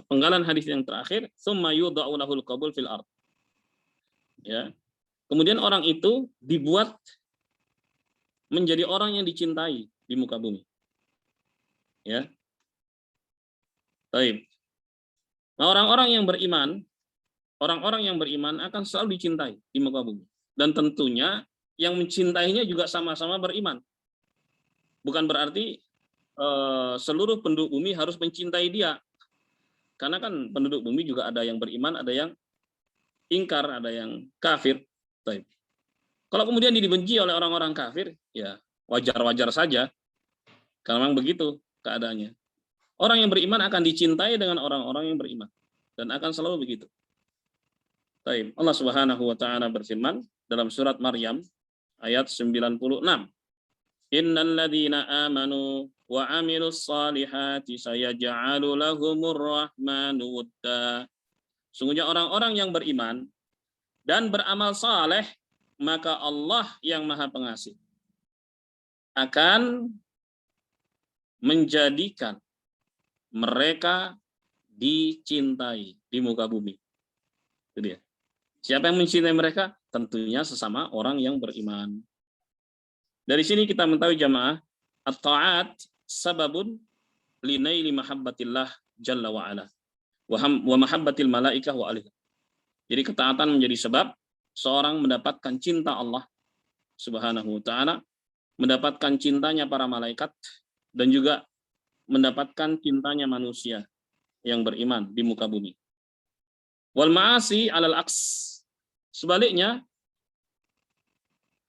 penggalan hadis yang terakhir, "Tsumma yudha'u lahul qabul fil ard." Ya. Kemudian orang itu dibuat menjadi orang yang dicintai di muka bumi. Ya. Baik. Nah, orang-orang yang beriman akan selalu dicintai di muka bumi. Dan tentunya yang mencintainya juga sama-sama beriman. Bukan berarti seluruh penduduk bumi harus mencintai dia. Karena kan penduduk bumi juga ada yang beriman, ada yang ingkar, ada yang kafir. Baik. Kalau kemudian dibenci oleh orang-orang kafir, ya wajar-wajar saja. Karena memang begitu keadaannya. Orang yang beriman akan dicintai dengan orang-orang yang beriman. Dan akan selalu begitu. Baik. Allah Subhanahu wa taala berfirman dalam surat Maryam ayat 96. Innal ladzina amanu wa amilus solihati sayaj'alu lahumur rahmanu wudda. Sungguhnya orang-orang yang beriman dan beramal saleh, maka Allah yang Maha Pengasih akan menjadikan mereka dicintai di muka bumi. Itu dia. Siapa yang mencintai mereka? Tentunya sesama orang yang beriman. Dari sini kita mengetahui jamaah, at-ta'at sababun linaili mahabbatillah jalla wa ala wa mahabbatil malaikah wa alih. Jadi ketaatan menjadi sebab seorang mendapatkan cinta Allah Subhanahu wa taala, mendapatkan cintanya para malaikat, dan juga mendapatkan cintanya manusia yang beriman di muka bumi. Wal ma'asi alal aks. Sebaliknya,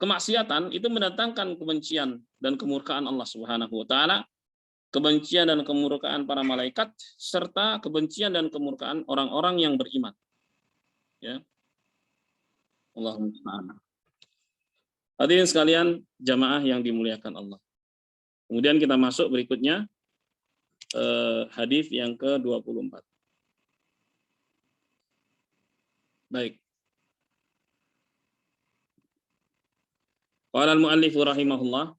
kemaksiatan itu mendatangkan kebencian dan kemurkaan Allah Subhanahu wa taala, kebencian dan kemurkaan para malaikat, serta kebencian dan kemurkaan orang-orang yang beriman. Ya. Allahumma musta'an. Hadirin sekalian, jamaah yang dimuliakan Allah. Kemudian kita masuk berikutnya hadis yang ke-24. Baik. Qala al-muallif rahimahullah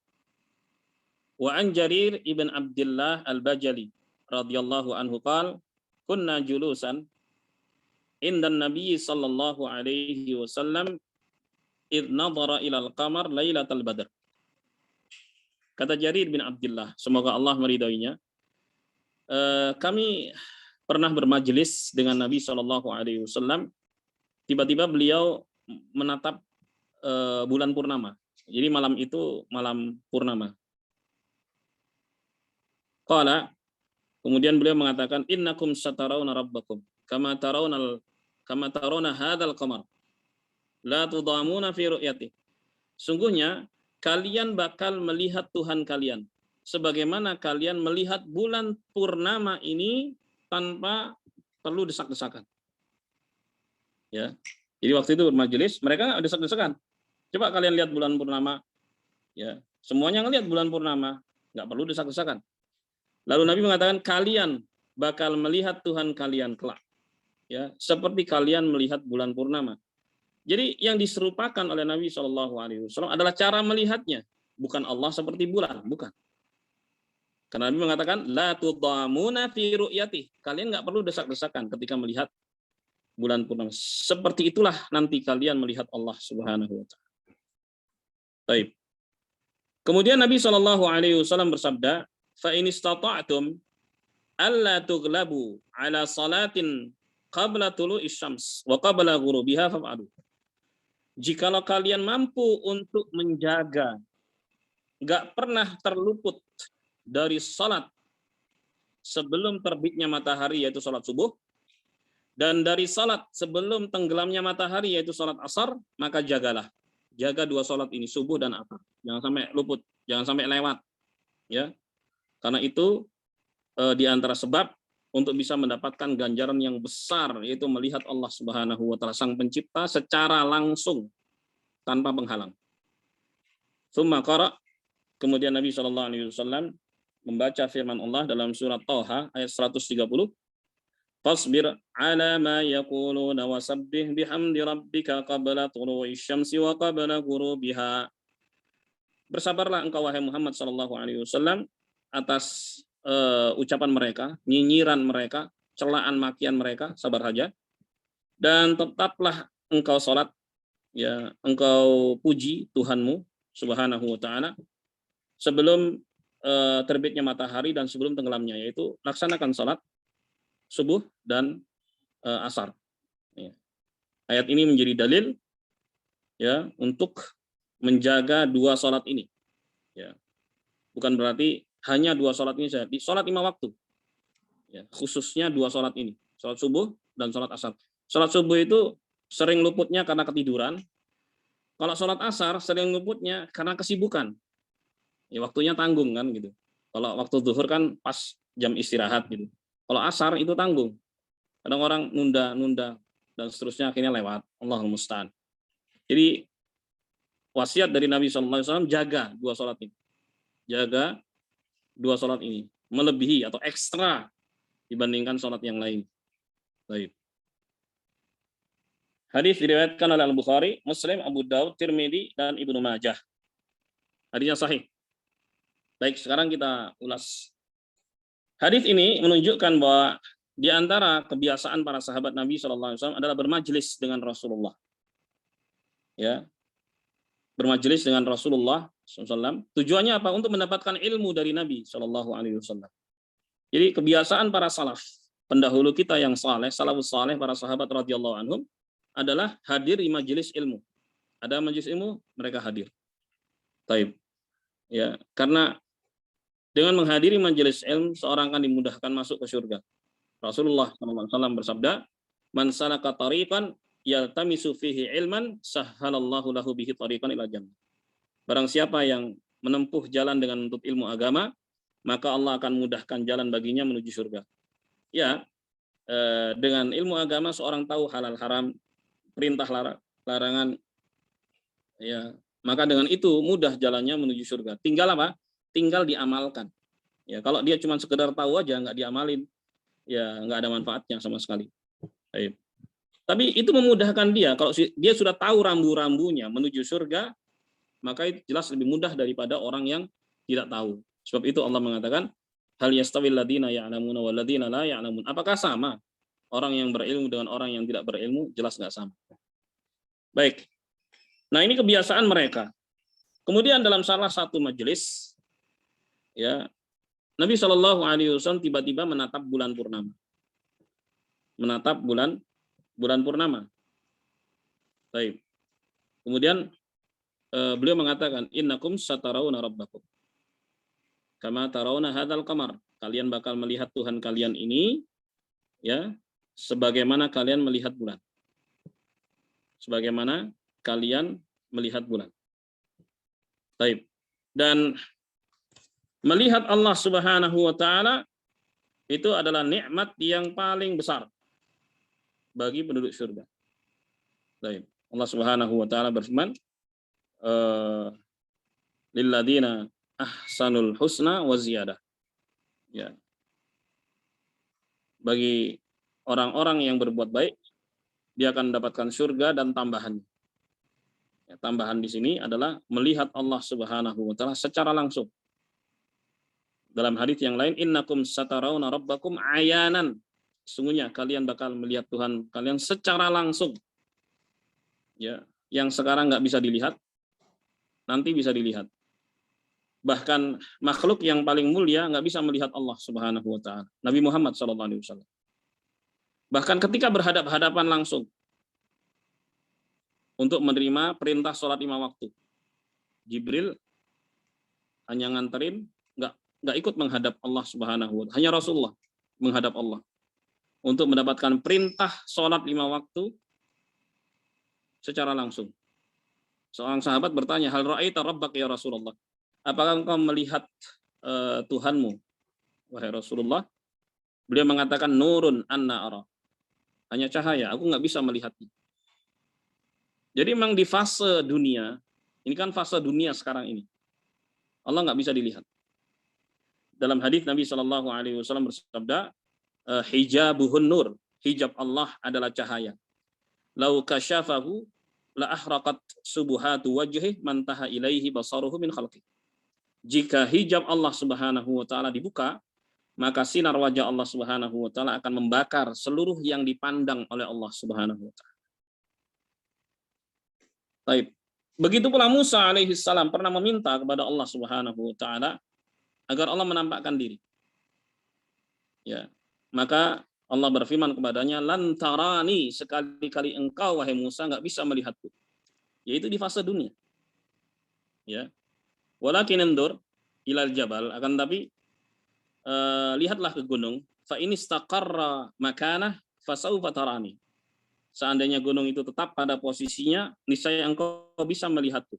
wa an Jarir ibn Abdullah al-Bajali radhiyallahu anhu qala kunna julusan inda Nabi sallallahu alaihi wasallam id nadhara ila al-qamar lailatal badr. Kata Jarir bin Abdullah, semoga Allah meridainya, kami pernah bermajelis dengan Nabi sallallahu alaihi wasallam, tiba-tiba beliau menatap bulan purnama. Jadi malam itu malam purnama. Qala, kemudian beliau mengatakan, innakum satarawna rabbakum kama tarawna hadzal qamar la tudamuna fi ru'yati. Sungguhnya kalian bakal melihat Tuhan kalian sebagaimana kalian melihat bulan purnama ini tanpa perlu desak-desakan. Ya. Jadi waktu itu bermajelis, mereka desak-desakan. Coba kalian lihat bulan purnama, ya, semuanya ngelihat bulan purnama, nggak perlu desak-desakan. Lalu Nabi mengatakan kalian bakal melihat Tuhan kalian kelak, ya, seperti kalian melihat bulan purnama. Jadi yang diserupakan oleh Nabi SAW adalah cara melihatnya, bukan Allah seperti bulan, bukan. Karena Nabi mengatakan la tudamuna fi ru'yati, kalian nggak perlu desak-desakan ketika melihat bulan purnama. Seperti itulah nanti kalian melihat Allah Subhanahu wa taala. Baik. Kemudian Nabi SAW bersabda, fa in istata'tum alla tughlabu ala salatin qabla tulu'is syams wa qabla ghurubiha faf'alu. Jikalau kalian mampu untuk menjaga, nggak pernah terluput dari salat sebelum terbitnya matahari yaitu salat subuh, dan dari salat sebelum tenggelamnya matahari yaitu salat asar, maka jagalah. Jaga dua salat ini, subuh dan asar. Jangan sampai luput, jangan sampai lewat. Ya. Karena itu di antara sebab untuk bisa mendapatkan ganjaran yang besar, yaitu melihat Allah Subhanahu wa taala Sang Pencipta secara langsung tanpa penghalang. Tsumma qara, kemudian Nabi SAW membaca firman Allah dalam surat Thaha ayat 130. Fasbir ala ma yaquluna wasabbih bihamdi rabbika qabla tulu'i syamsi wa qabla ghurubiha. Bersabarlah engkau wahai Muhammad sallallahu alaihi wasallam atas ucapan mereka, nyinyiran mereka, celaan makian mereka, sabar saja. Dan tetaplah engkau salat, ya, engkau puji Tuhanmu Subhanahu wa taala sebelum terbitnya matahari dan sebelum tenggelamnya, yaitu laksanakan salat subuh dan asar. Ya. Ayat ini menjadi dalil, ya, untuk menjaga dua salat ini. Ya. Bukan berarti hanya dua salat ini saja, di salat 5 waktu. Ya, khususnya dua salat ini, salat subuh dan salat asar. Salat subuh itu sering luputnya karena ketiduran. Kalau salat asar sering luputnya karena kesibukan. Ya, waktunya tanggung kan gitu. Kalau waktu zuhur kan pas jam istirahat gitu. Kalau asar itu tanggung. Kadang orang nunda dan seterusnya akhirnya lewat. Allahul musta'an. Jadi wasiat dari Nabi SAW, jaga 2 sholat ini. Jaga 2 sholat ini. Melebihi atau ekstra dibandingkan sholat yang lain. Baik. Hadis diriwayatkan oleh Al-Bukhari, Muslim, Abu Daud, Tirmidzi, dan Ibnu Majah. Hadisnya sahih. Baik, sekarang kita ulas. Hadis ini menunjukkan bahwa di antara kebiasaan para sahabat Nabi SAW adalah bermajlis dengan Rasulullah. Ya, bermajlis dengan Rasulullah SAW. Tujuannya apa? Untuk mendapatkan ilmu dari Nabi SAW. Jadi kebiasaan para salaf, pendahulu kita yang saleh, salafus saleh, para sahabat radhiyallahu anhum, adalah hadir di majelis ilmu. Ada majelis ilmu, mereka hadir. Taib. Ya, karena dengan menghadiri majelis ilmu, seorang akan dimudahkan masuk ke surga. Rasulullah SAW bersabda, "Man salaka tariqan yaltamisu fihi ilman, sahhalallahu lahu bihi tariqan ila jannah." Barang siapa yang menempuh jalan dengan menuntut ilmu agama, maka Allah akan mudahkan jalan baginya menuju surga. Ya, dengan ilmu agama seorang tahu halal haram, perintah larangan, ya, maka dengan itu mudah jalannya menuju surga. Tinggal apa? Tinggal diamalkan. Ya, kalau dia cuma sekedar tahu aja nggak diamalin, ya nggak ada manfaatnya sama sekali. Baik. Tapi itu memudahkan dia. Kalau dia sudah tahu rambu-rambunya menuju surga, maka itu jelas lebih mudah daripada orang yang tidak tahu. Sebab itu Allah mengatakan, hal yastawil ladina ya'lamuna wal ladina la ya'lamun. Apakah sama orang yang berilmu dengan orang yang tidak berilmu? Jelas nggak sama. Baik. Nah, ini kebiasaan mereka. Kemudian dalam salah satu majelis, ya, Nabi SAW tiba-tiba menatap bulan purnama. Menatap bulan purnama. Baik. Kemudian beliau mengatakan, innakum satarawna rabbakum kama tarawna hadzal qamar. Kalian bakal melihat Tuhan kalian ini, ya, sebagaimana kalian melihat bulan. Sebagaimana kalian melihat bulan. Baik. Dan melihat Allah Subhanahu wa taala itu adalah nikmat yang paling besar bagi penduduk surga. Baik. Allah Subhanahu wa taala berfirman, lilladzina ahsanul husna wa ziyadah. Ya. Bagi orang-orang yang berbuat baik, dia akan mendapatkan surga dan tambahan. Ya, tambahan di sini adalah melihat Allah Subhanahu wa taala secara langsung. Dalam hadis yang lain, innakum satarawna rabbakum ayanan. Sungguhnya kalian bakal melihat Tuhan kalian secara langsung. Ya, yang sekarang nggak bisa dilihat, nanti bisa dilihat. Bahkan makhluk yang paling mulia nggak bisa melihat Allah Subhanahu wa taala. Nabi Muhammad SAW. Bahkan ketika berhadap-hadapan langsung untuk menerima perintah sholat 5 waktu, Jibril hanya nganterin, nggak ikut menghadap Allah Subhanahu wa taala. Hanya Rasulullah menghadap Allah untuk mendapatkan perintah sholat 5 waktu secara langsung. Seorang sahabat bertanya, hal ra'aita rabbak ya Rasulullah? Apakah engkau melihat Tuhanmu, wahai Rasulullah? Beliau mengatakan, nurun anna ara. Hanya cahaya, aku nggak bisa melihatnya. Jadi memang di fase dunia, ini kan fase dunia sekarang ini, Allah nggak bisa dilihat. Dalam hadis Nabi SAW bersabda, hijabuhun nur, hijab Allah adalah cahaya. Lau kasyafahu la ahraqat subuhatu wajhi man taha ilaihi basaruhu min khalqi. Jika hijab Allah Subhanahu wa taala dibuka, maka sinar wajah Allah Subhanahu wa taala akan membakar seluruh yang dipandang oleh Allah Subhanahu wa taala. Baik. Begitu pula Musa alaihi salam pernah meminta kepada Allah Subhanahu wa taala agar Allah menampakkan diri. Ya. Maka Allah berfirman kepadanya, "Lan tarani, sekali-kali engkau wahai Musa enggak bisa melihatku." Yaitu di fase dunia. Ya. Walakin endur ilal jabal, akan tapi lihatlah ke gunung, fa in istaqarra makanah fasaufa tarani. Seandainya gunung itu tetap pada posisinya, niscaya engkau bisa melihatku.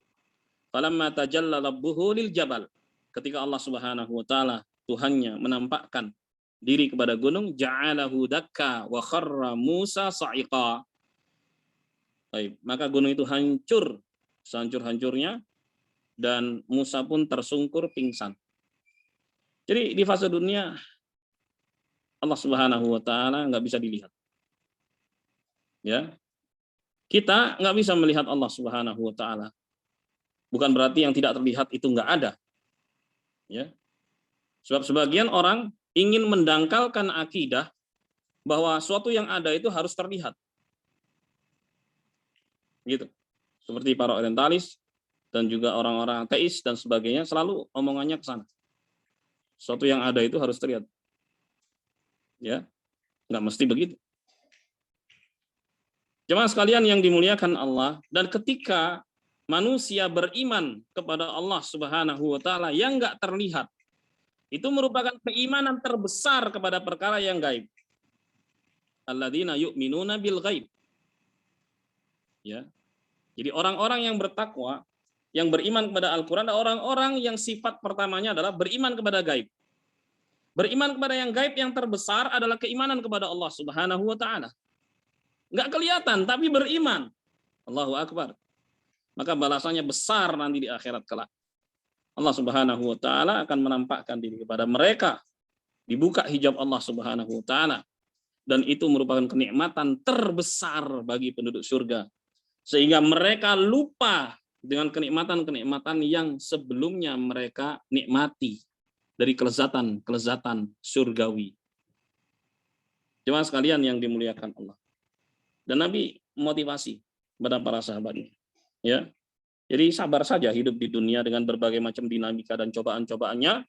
Falamma tajalla rabbuhu lil jabal. Ketika Allah Subhanahu wa taala Tuhannya menampakkan diri kepada gunung, ja'alahu dakka wa kharra Musa sa'iqa. Baik, maka gunung itu hancur sehancur-hancurnya, dan Musa pun tersungkur pingsan. Jadi di fase dunia Allah Subhanahu wa taala nggak bisa dilihat. Ya. Kita nggak bisa melihat Allah Subhanahu wa taala. Bukan berarti yang tidak terlihat itu nggak ada. Ya. Sebab sebagian orang ingin mendangkalkan akidah bahwa suatu yang ada itu harus terlihat. Gitu. Seperti para orientalis dan juga orang-orang ateis dan sebagainya selalu omongannya ke sana. Suatu yang ada itu harus terlihat. Ya. Nggak mesti begitu. Jemaah sekalian yang dimuliakan Allah, dan ketika manusia beriman kepada Allah Subhanahu wa taala yang enggak terlihat, itu merupakan keimanan terbesar kepada perkara yang gaib. Alladzina yu'minuna bil ghaib. Ya. Jadi orang-orang yang bertakwa, yang beriman kepada Al-Qur'an, orang-orang yang sifat pertamanya adalah beriman kepada gaib. Beriman kepada yang gaib yang terbesar adalah keimanan kepada Allah Subhanahu wa taala. Nggak kelihatan, tapi beriman. Allahu Akbar. Maka balasannya besar nanti di akhirat kelak. Allah Subhanahu wa taala akan menampakkan diri kepada mereka. Dibuka hijab Allah Subhanahu wa taala. Dan itu merupakan kenikmatan terbesar bagi penduduk surga. Sehingga mereka lupa dengan kenikmatan-kenikmatan yang sebelumnya mereka nikmati dari kelezatan surgawi. Jemaah sekalian yang dimuliakan Allah. Dan Nabi motivasi kepada para sahabatnya. Ya. Jadi sabar saja hidup di dunia dengan berbagai macam dinamika dan cobaan-cobaannya,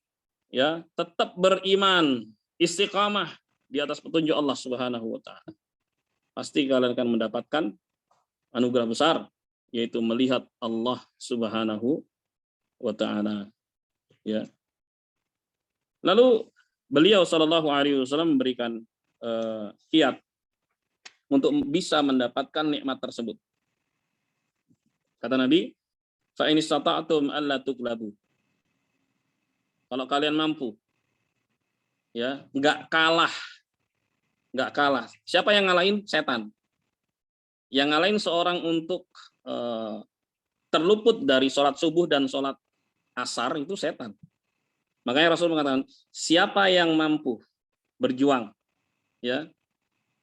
ya, tetap beriman, istiqamah di atas petunjuk Allah Subhanahu wa taala. Pasti kalian akan mendapatkan anugerah besar, yaitu melihat Allah Subhanahu wa taala. Ya. Lalu beliau sallallahu alaihi wasallam memberikan kiat untuk bisa mendapatkan nikmat tersebut. Kata Nabi, fa in istata'tum alla tughlabu. Kalau kalian mampu, ya, enggak kalah. Siapa yang ngalahin? Setan. Yang ngalahin seorang untuk terluput dari sholat subuh dan sholat asar itu setan. Makanya Rasul mengatakan, siapa yang mampu berjuang, ya,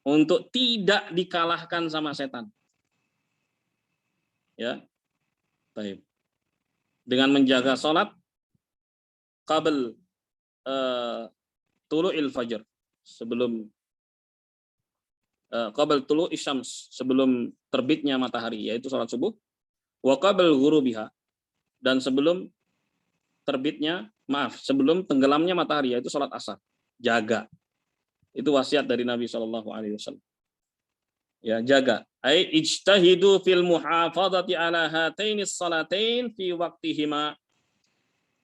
untuk tidak dikalahkan sama setan. Ya. Baik. Dengan menjaga salat qabl tulu'il fajr, sebelum qabl tulu'is syams, sebelum terbitnya matahari, yaitu salat subuh, wa qabl ghurubiha, dan sebelum sebelum tenggelamnya matahari, yaitu salat asar. Jaga. Itu wasiat dari Nabi Shallallahu Alaihi Wasallam. Ya, jaga. Ai ijtahidu fil muhafadzati ala hatainis salatain fi waqtihima.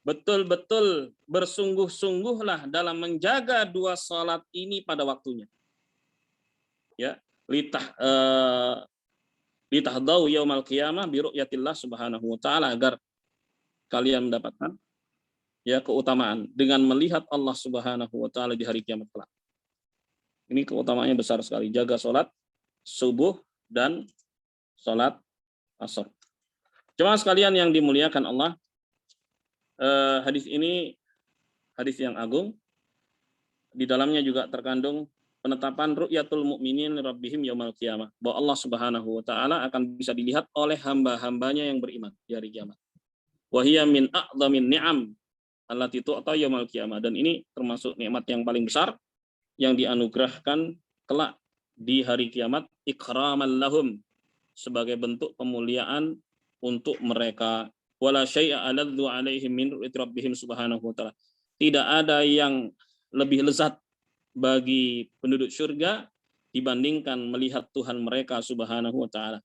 Betul-betul bersungguh-sungguhlah dalam menjaga dua salat ini pada waktunya. Ya, litahdau yaumal qiyamah bi ru'yatillah subhanahu wa taala, agar kalian mendapatkan, ya, keutamaan dengan melihat Allah Subhanahu wa taala di hari kiamat kelak. Ini keutamaannya besar sekali. Jaga sholat subuh dan sholat asar. Jemaah sekalian yang dimuliakan Allah, hadis ini hadis yang agung. Di dalamnya juga terkandung penetapan ru'yatul mu'minin rabbihim yaumal qiyamah, bahwa Allah Subhanahu wa taala akan bisa dilihat oleh hamba-hambanya yang beriman di hari kiamat. Wa hiya min a'dhamin ni'am allati tu'ta yaumal qiyamah, dan ini termasuk nikmat yang paling besar yang dianugerahkan kelak di hari kiamat, ikraman lahum, sebagai bentuk pemuliaan untuk mereka. Wala syai'a aladzu alaihim min ru'yati rabbihim subhanahu wa ta'ala. Tidak ada yang lebih lezat bagi penduduk surga dibandingkan melihat Tuhan mereka subhanahu wa ta'ala.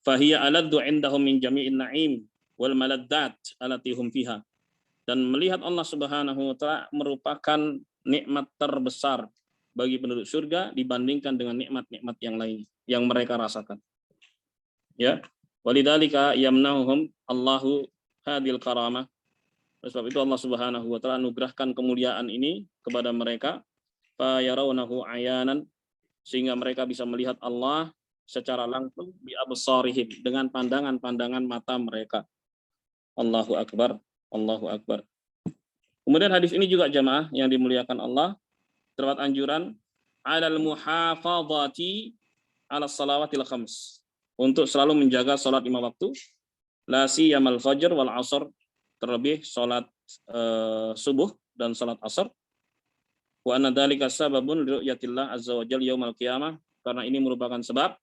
Fahiya aladzu indahum min jami'in na'im wal maladdat allati hum fiha. Dan melihat Allah Subhanahu wa taala merupakan nikmat terbesar bagi penduduk surga dibandingkan dengan nikmat-nikmat yang lain yang mereka rasakan. Ya, walidzalika yamnahum Allahu hadil karamah. Sebab itu Allah Subhanahu wa taala anugerahkan kemuliaan ini kepada mereka, fa yarawnahu ayanan, sehingga mereka bisa melihat Allah secara langsung bi absarihim, dengan pandangan-pandangan mata mereka. Allahu akbar, Allahu akbar. Kemudian hadis ini juga jamaah yang dimuliakan Allah terdapat anjuran alal muhafadzati ala salawatil khams, untuk selalu menjaga salat 5 waktu, la siyamal fajr wal asr, terlebih salat subuh dan salat asar. Wa anna dzalika sababun li ru'yatillah azza wa jalla yaumal qiyamah, karena ini merupakan sebab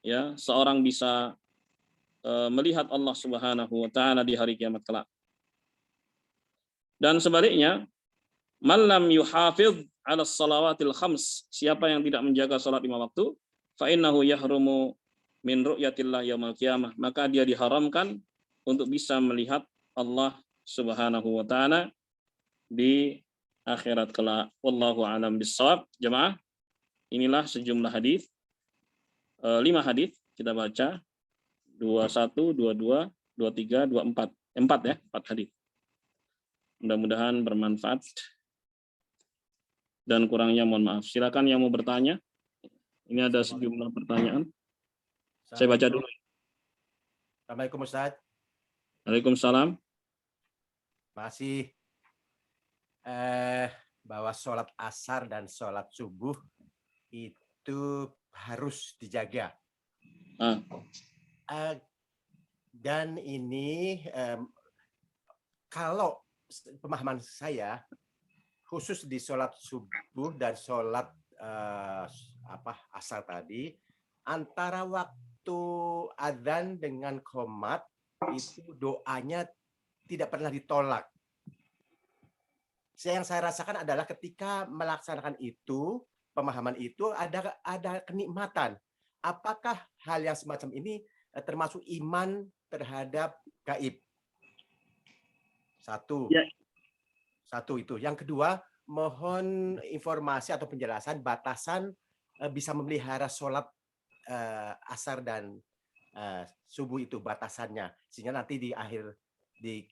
ya seorang bisa melihat Allah Subhanahu wa taala di hari kiamat kelak. Dan sebaliknya, man lam yuhafidz 'ala shalawatil khams, siapa yang tidak menjaga salat 5 waktu, fa innahu yahrumu min ru'yatillah yaumal qiyamah, maka dia diharamkan untuk bisa melihat Allah Subhanahu wa taala di akhirat kelak. Wallahu a'lam bissawab. Jemaah, inilah sejumlah hadis, 5 hadis kita baca, 21, 22, 23, 24. 4 ya, 4 hadis. Mudah-mudahan bermanfaat. Dan kurangnya mohon maaf. Silakan yang mau bertanya. Ini ada sejumlah pertanyaan. Saya baca dulu. Assalamualaikum Ustaz. Waalaikumsalam. Masih bahwa sholat asar dan sholat subuh itu harus dijaga. Dan ini kalau pemahaman saya khusus di sholat subuh dan sholat asar tadi, antara waktu adzan dengan qomat itu doanya tidak pernah ditolak. Yang saya rasakan adalah ketika melaksanakan itu, pemahaman itu ada kenikmatan. Apakah hal yang semacam ini termasuk iman terhadap gaib? Satu itu. Yang kedua, mohon informasi atau penjelasan batasan bisa memelihara sholat asar dan subuh itu, batasannya, sehingga nanti di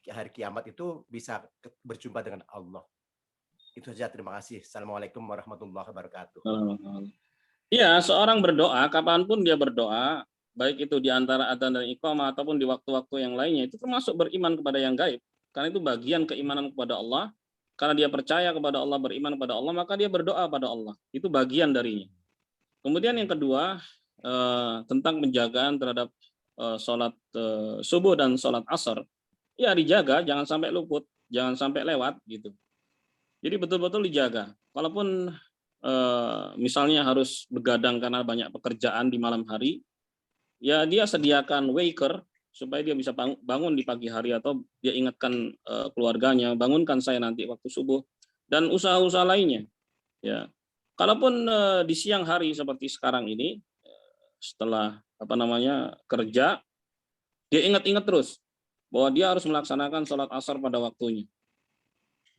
hari kiamat itu bisa berjumpa dengan Allah. Itu saja, terima kasih. Assalamualaikum warahmatullahi wabarakatuh. Iya, seorang berdoa kapanpun dia berdoa, baik itu di antara adzan dan iqamah ataupun di waktu-waktu yang lainnya, itu termasuk beriman kepada yang gaib. Karena itu bagian keimanan kepada Allah. Karena dia percaya kepada Allah, beriman kepada Allah, maka dia berdoa pada Allah. Itu bagian darinya. Kemudian yang kedua, tentang penjagaan terhadap sholat subuh dan sholat asar. Ya dijaga, jangan sampai luput, jangan sampai lewat gitu. Jadi betul-betul dijaga. Walaupun misalnya harus begadang karena banyak pekerjaan di malam hari, ya dia sediakan waker supaya dia bisa bangun di pagi hari, atau dia ingatkan keluarganya, bangunkan saya nanti waktu subuh, dan usaha-usaha lainnya. Ya, kalaupun di siang hari seperti sekarang ini, setelah kerja, dia ingat-ingat terus bahwa dia harus melaksanakan sholat asar pada waktunya.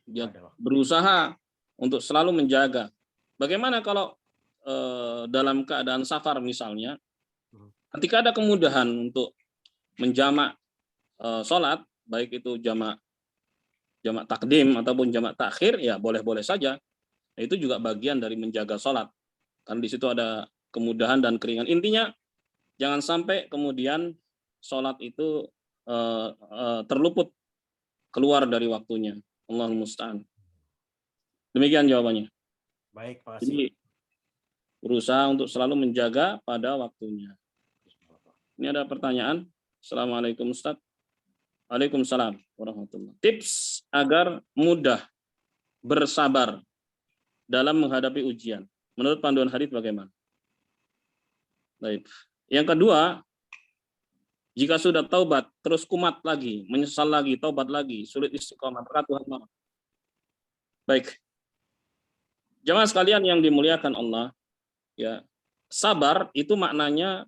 Dia berusaha untuk selalu menjaga. Bagaimana kalau dalam keadaan safar misalnya, ketika ada kemudahan untuk menjamak sholat, baik itu jamak takdim ataupun jamak takhir, ya boleh-boleh saja. Itu juga bagian dari menjaga sholat. Karena di situ ada kemudahan dan keringan. Intinya jangan sampai kemudian sholat itu terluput, keluar dari waktunya. Allahumma musta'an. Demikian jawabannya. Baik, Pak Kasih. Jadi berusaha untuk selalu menjaga pada waktunya. Ini ada pertanyaan. Assalamualaikum Ustaz. Waalaikumsalam warahmatullahi. Tips agar mudah bersabar dalam menghadapi ujian. Menurut panduan hadis bagaimana? Baik. Yang kedua, jika sudah taubat, terus kumat lagi, menyesal lagi, taubat lagi, sulit istiqomah, maka Tuhan marah. Baik. Jemaah sekalian yang dimuliakan Allah, ya, sabar itu maknanya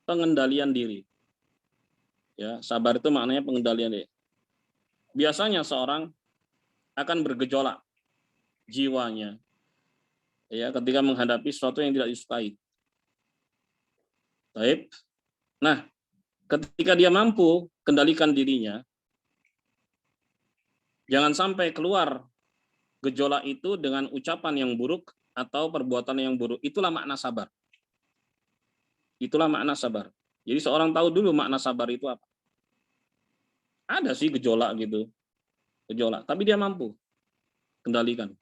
pengendalian diri. Ya, sabar itu maknanya pengendalian diri. Biasanya seorang akan bergejolak jiwanya, ya, ketika menghadapi sesuatu yang tidak disukai. Baik. Nah, ketika dia mampu kendalikan dirinya, jangan sampai keluar gejolak itu dengan ucapan yang buruk atau perbuatan yang buruk. Itulah makna sabar. Itulah makna sabar. Jadi seorang tahu dulu makna sabar itu apa. Ada sih gejolak gitu, gejolak, tapi dia mampu kendalikan.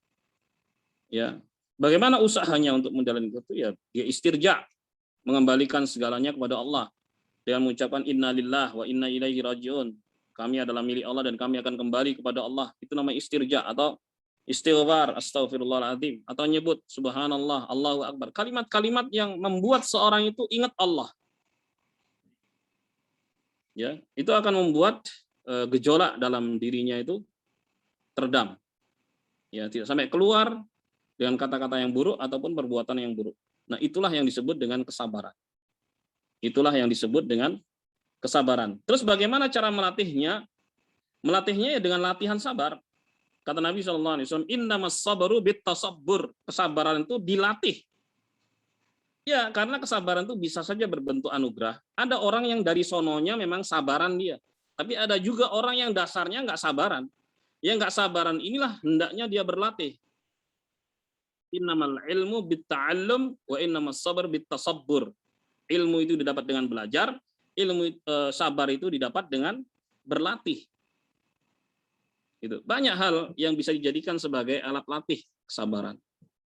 Ya, bagaimana usahanya untuk menjalani itu? Ya, dia istirja, mengembalikan segalanya kepada Allah dengan mengucapkan innalillah wa inna ilaihi rajiun. Kami adalah milik Allah dan kami akan kembali kepada Allah. Itu namanya istirja atau istighfar, astagfirullahaladzim, atau nyebut subhanallah, Allahu akbar. Kalimat-kalimat yang membuat seorang itu ingat Allah. Ya, itu akan membuat gejolak dalam dirinya itu teredam. Ya, tidak sampai keluar dengan kata-kata yang buruk ataupun perbuatan yang buruk. Nah, itulah yang disebut dengan kesabaran. Itulah yang disebut dengan kesabaran. Terus bagaimana cara melatihnya? Melatihnya ya dengan latihan sabar. Kata Nabi SAW, innamas sabru bitasabbur. Kesabaran itu dilatih. Ya, karena kesabaran itu bisa saja berbentuk anugerah. Ada orang yang dari sononya memang sabaran dia. Tapi ada juga orang yang dasarnya nggak sabaran. Yang nggak sabaran inilah hendaknya dia berlatih. Innamal ilmu bitta'allum wa innamas sabr bitasabbur. Ilmu itu didapat dengan belajar, ilmu sabar itu didapat dengan berlatih. Gitu. Banyak hal yang bisa dijadikan sebagai alat latih kesabaran.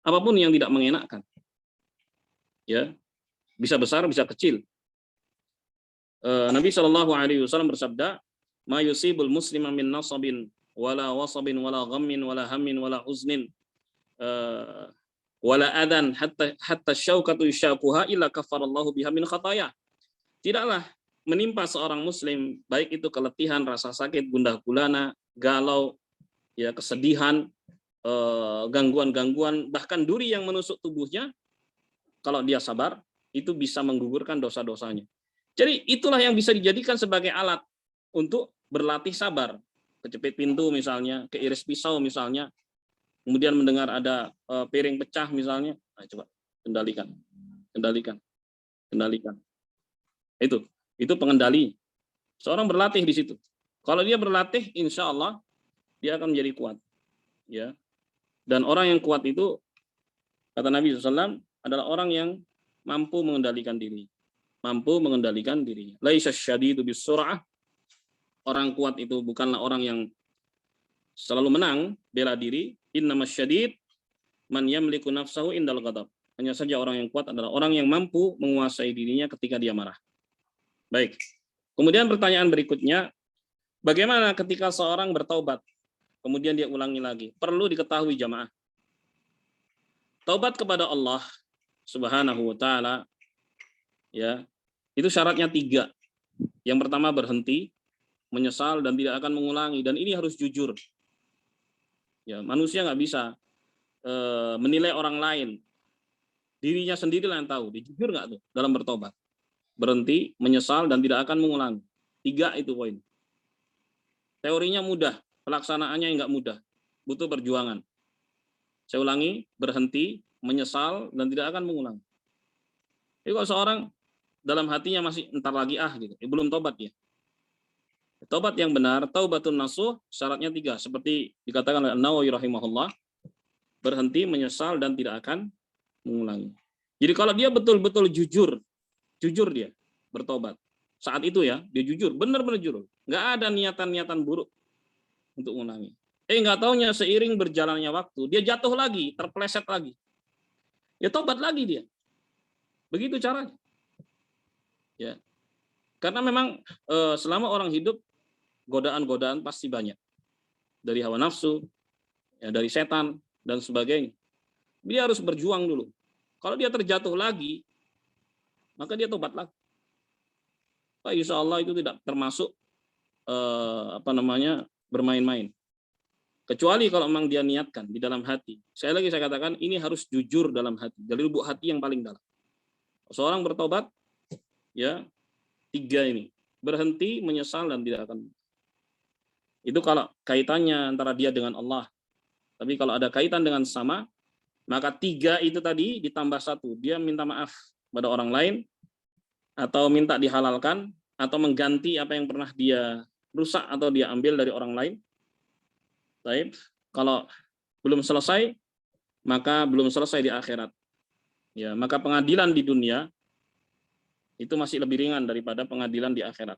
Apapun yang tidak mengenakkan. Ya, bisa besar, bisa kecil. Nabi SAW bersabda, "Ma yusibul muslima min nasabin wala wasabin wala ghammin wala hammin wala uznin wala adan hatta syaukatu yusyakuha illa kafarallahu biha min khataya." Tidaklah menimpa seorang muslim baik itu keletihan, rasa sakit, gundah gulana, galau, ya kesedihan, gangguan-gangguan, bahkan duri yang menusuk tubuhnya, kalau dia sabar, itu bisa menggugurkan dosa-dosanya. Jadi itulah yang bisa dijadikan sebagai alat untuk berlatih sabar. Kecepit pintu misalnya, keiris pisau misalnya, kemudian mendengar ada piring pecah misalnya, nah, coba kendalikan. Itu pengendali. Seorang berlatih di situ. Kalau dia berlatih, insya Allah dia akan menjadi kuat. Ya. Dan orang yang kuat itu, kata Nabi SAW, adalah orang yang mampu mengendalikan diri. Laisa syadidu bisur'ah. Orang kuat itu bukanlah orang yang selalu menang, bela diri. Innamas syadid man yamliku nafsahu indal ghadab. Hanya saja orang yang kuat adalah orang yang mampu menguasai dirinya ketika dia marah. Baik. Kemudian pertanyaan berikutnya, bagaimana ketika seorang bertaubat, kemudian dia ulangi lagi? Perlu diketahui jamaah. Taubat kepada Allah Subhanahu wa ta'ala, ya, itu syaratnya 3. Yang pertama berhenti, menyesal dan tidak akan mengulangi, dan ini harus jujur. Ya, manusia nggak bisa menilai orang lain, dirinya sendiri lah yang tahu. Dia jujur nggak tuh dalam bertobat? Berhenti, menyesal dan tidak akan mengulangi. 3 itu poin. Teorinya mudah, pelaksanaannya nggak mudah, butuh perjuangan. Saya ulangi, berhenti, menyesal dan tidak akan mengulangi. Jadi kalau seorang dalam hatinya masih entar lagi gitu, belum tobat ya. Tobat yang benar, taubatun nasuh, syaratnya 3, seperti dikatakan oleh An-Nawawi rahimahullah, berhenti, menyesal dan tidak akan mengulangi. Jadi kalau dia betul-betul jujur dia bertobat. Saat itu ya, dia jujur, benar-benar jujur. Nggak ada niatan-niatan buruk untuk mengulangi. Nggak taunya seiring berjalannya waktu, dia jatuh lagi, terpeleset lagi. Ya tobat lagi dia. Begitu caranya. Ya. Karena memang selama orang hidup, godaan-godaan pasti banyak. Dari hawa nafsu, ya, dari setan, dan sebagainya. Dia harus berjuang dulu. Kalau dia terjatuh lagi, maka dia tobat lagi. Insya Allah itu tidak termasuk bermain-main. Kecuali kalau memang dia niatkan di dalam hati. Saya katakan ini harus jujur dalam hati, dari lubuk hati yang paling dalam. Seorang bertobat, ya 3 ini, berhenti, menyesal dan tidak akan. Itu kalau kaitannya antara dia dengan Allah. Tapi kalau ada kaitan dengan sama, maka 3 itu tadi ditambah 1. Dia minta maaf pada orang lain, atau minta dihalalkan, atau mengganti apa yang pernah dia rusak atau dia ambil dari orang lain. Baik, kalau belum selesai, maka belum selesai di akhirat. Ya, maka pengadilan di dunia itu masih lebih ringan daripada pengadilan di akhirat.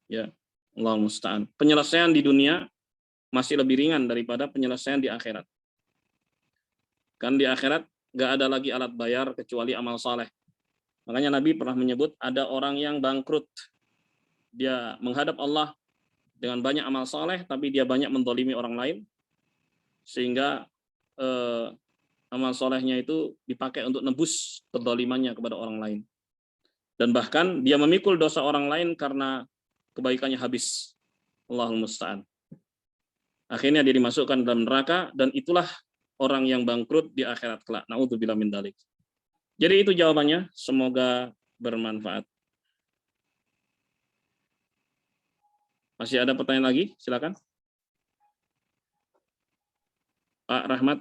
Ya, Allahul musta'an. Penyelesaian di dunia masih lebih ringan daripada penyelesaian di akhirat. Kan di akhirat nggak ada lagi alat bayar kecuali amal saleh. Makanya Nabi pernah menyebut ada orang yang bangkrut. Dia menghadap Allah dengan banyak amal saleh, tapi dia banyak mendolimi orang lain, sehingga amal solehnya itu dipakai untuk nebus kedolimannya kepada orang lain. Dan bahkan dia memikul dosa orang lain karena kebaikannya habis. Allahul musta'an. Akhirnya dia dimasukkan dalam neraka, dan itulah orang yang bangkrut di akhirat kelak. Na'udzubillah min dzalik. Jadi itu jawabannya, semoga bermanfaat. Masih ada pertanyaan lagi? Silakan. Pak Rahmat.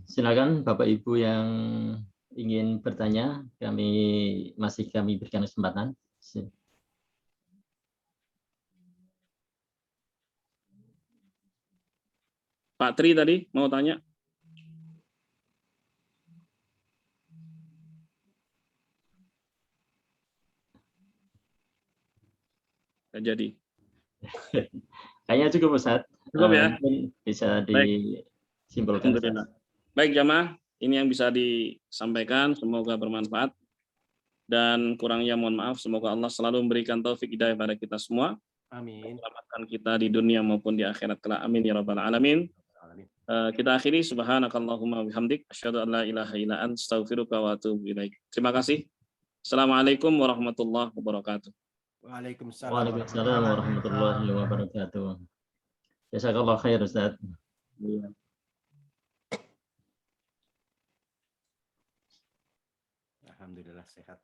Silakan Bapak Ibu yang ingin bertanya, kami berikan kesempatan. Pak Tri tadi mau tanya. Nggak jadi. Kayaknya cukup Ustaz. Cukup ya. Mungkin bisa disimpulkan. Alhamdulillah. Baik jamaah, ini yang bisa disampaikan, semoga bermanfaat. Dan kurangnya mohon maaf, semoga Allah selalu memberikan taufik hidayah pada kita semua. Amin. Selamatkan kita di dunia maupun di akhirat kelak. Amin ya rabbal alamin. Kita akhiri, subhanakallahumma bihamdik, asyhadu an la ilaha illa anta, astaghfiruka wa atubu ilaik. Terima kasih. Assalamualaikum warahmatullahi wabarakatuh. Waalaikumsalam warahmatullahi wabarakatuh. Jazakallah khair Ustaz. Alhamdulillah sehat.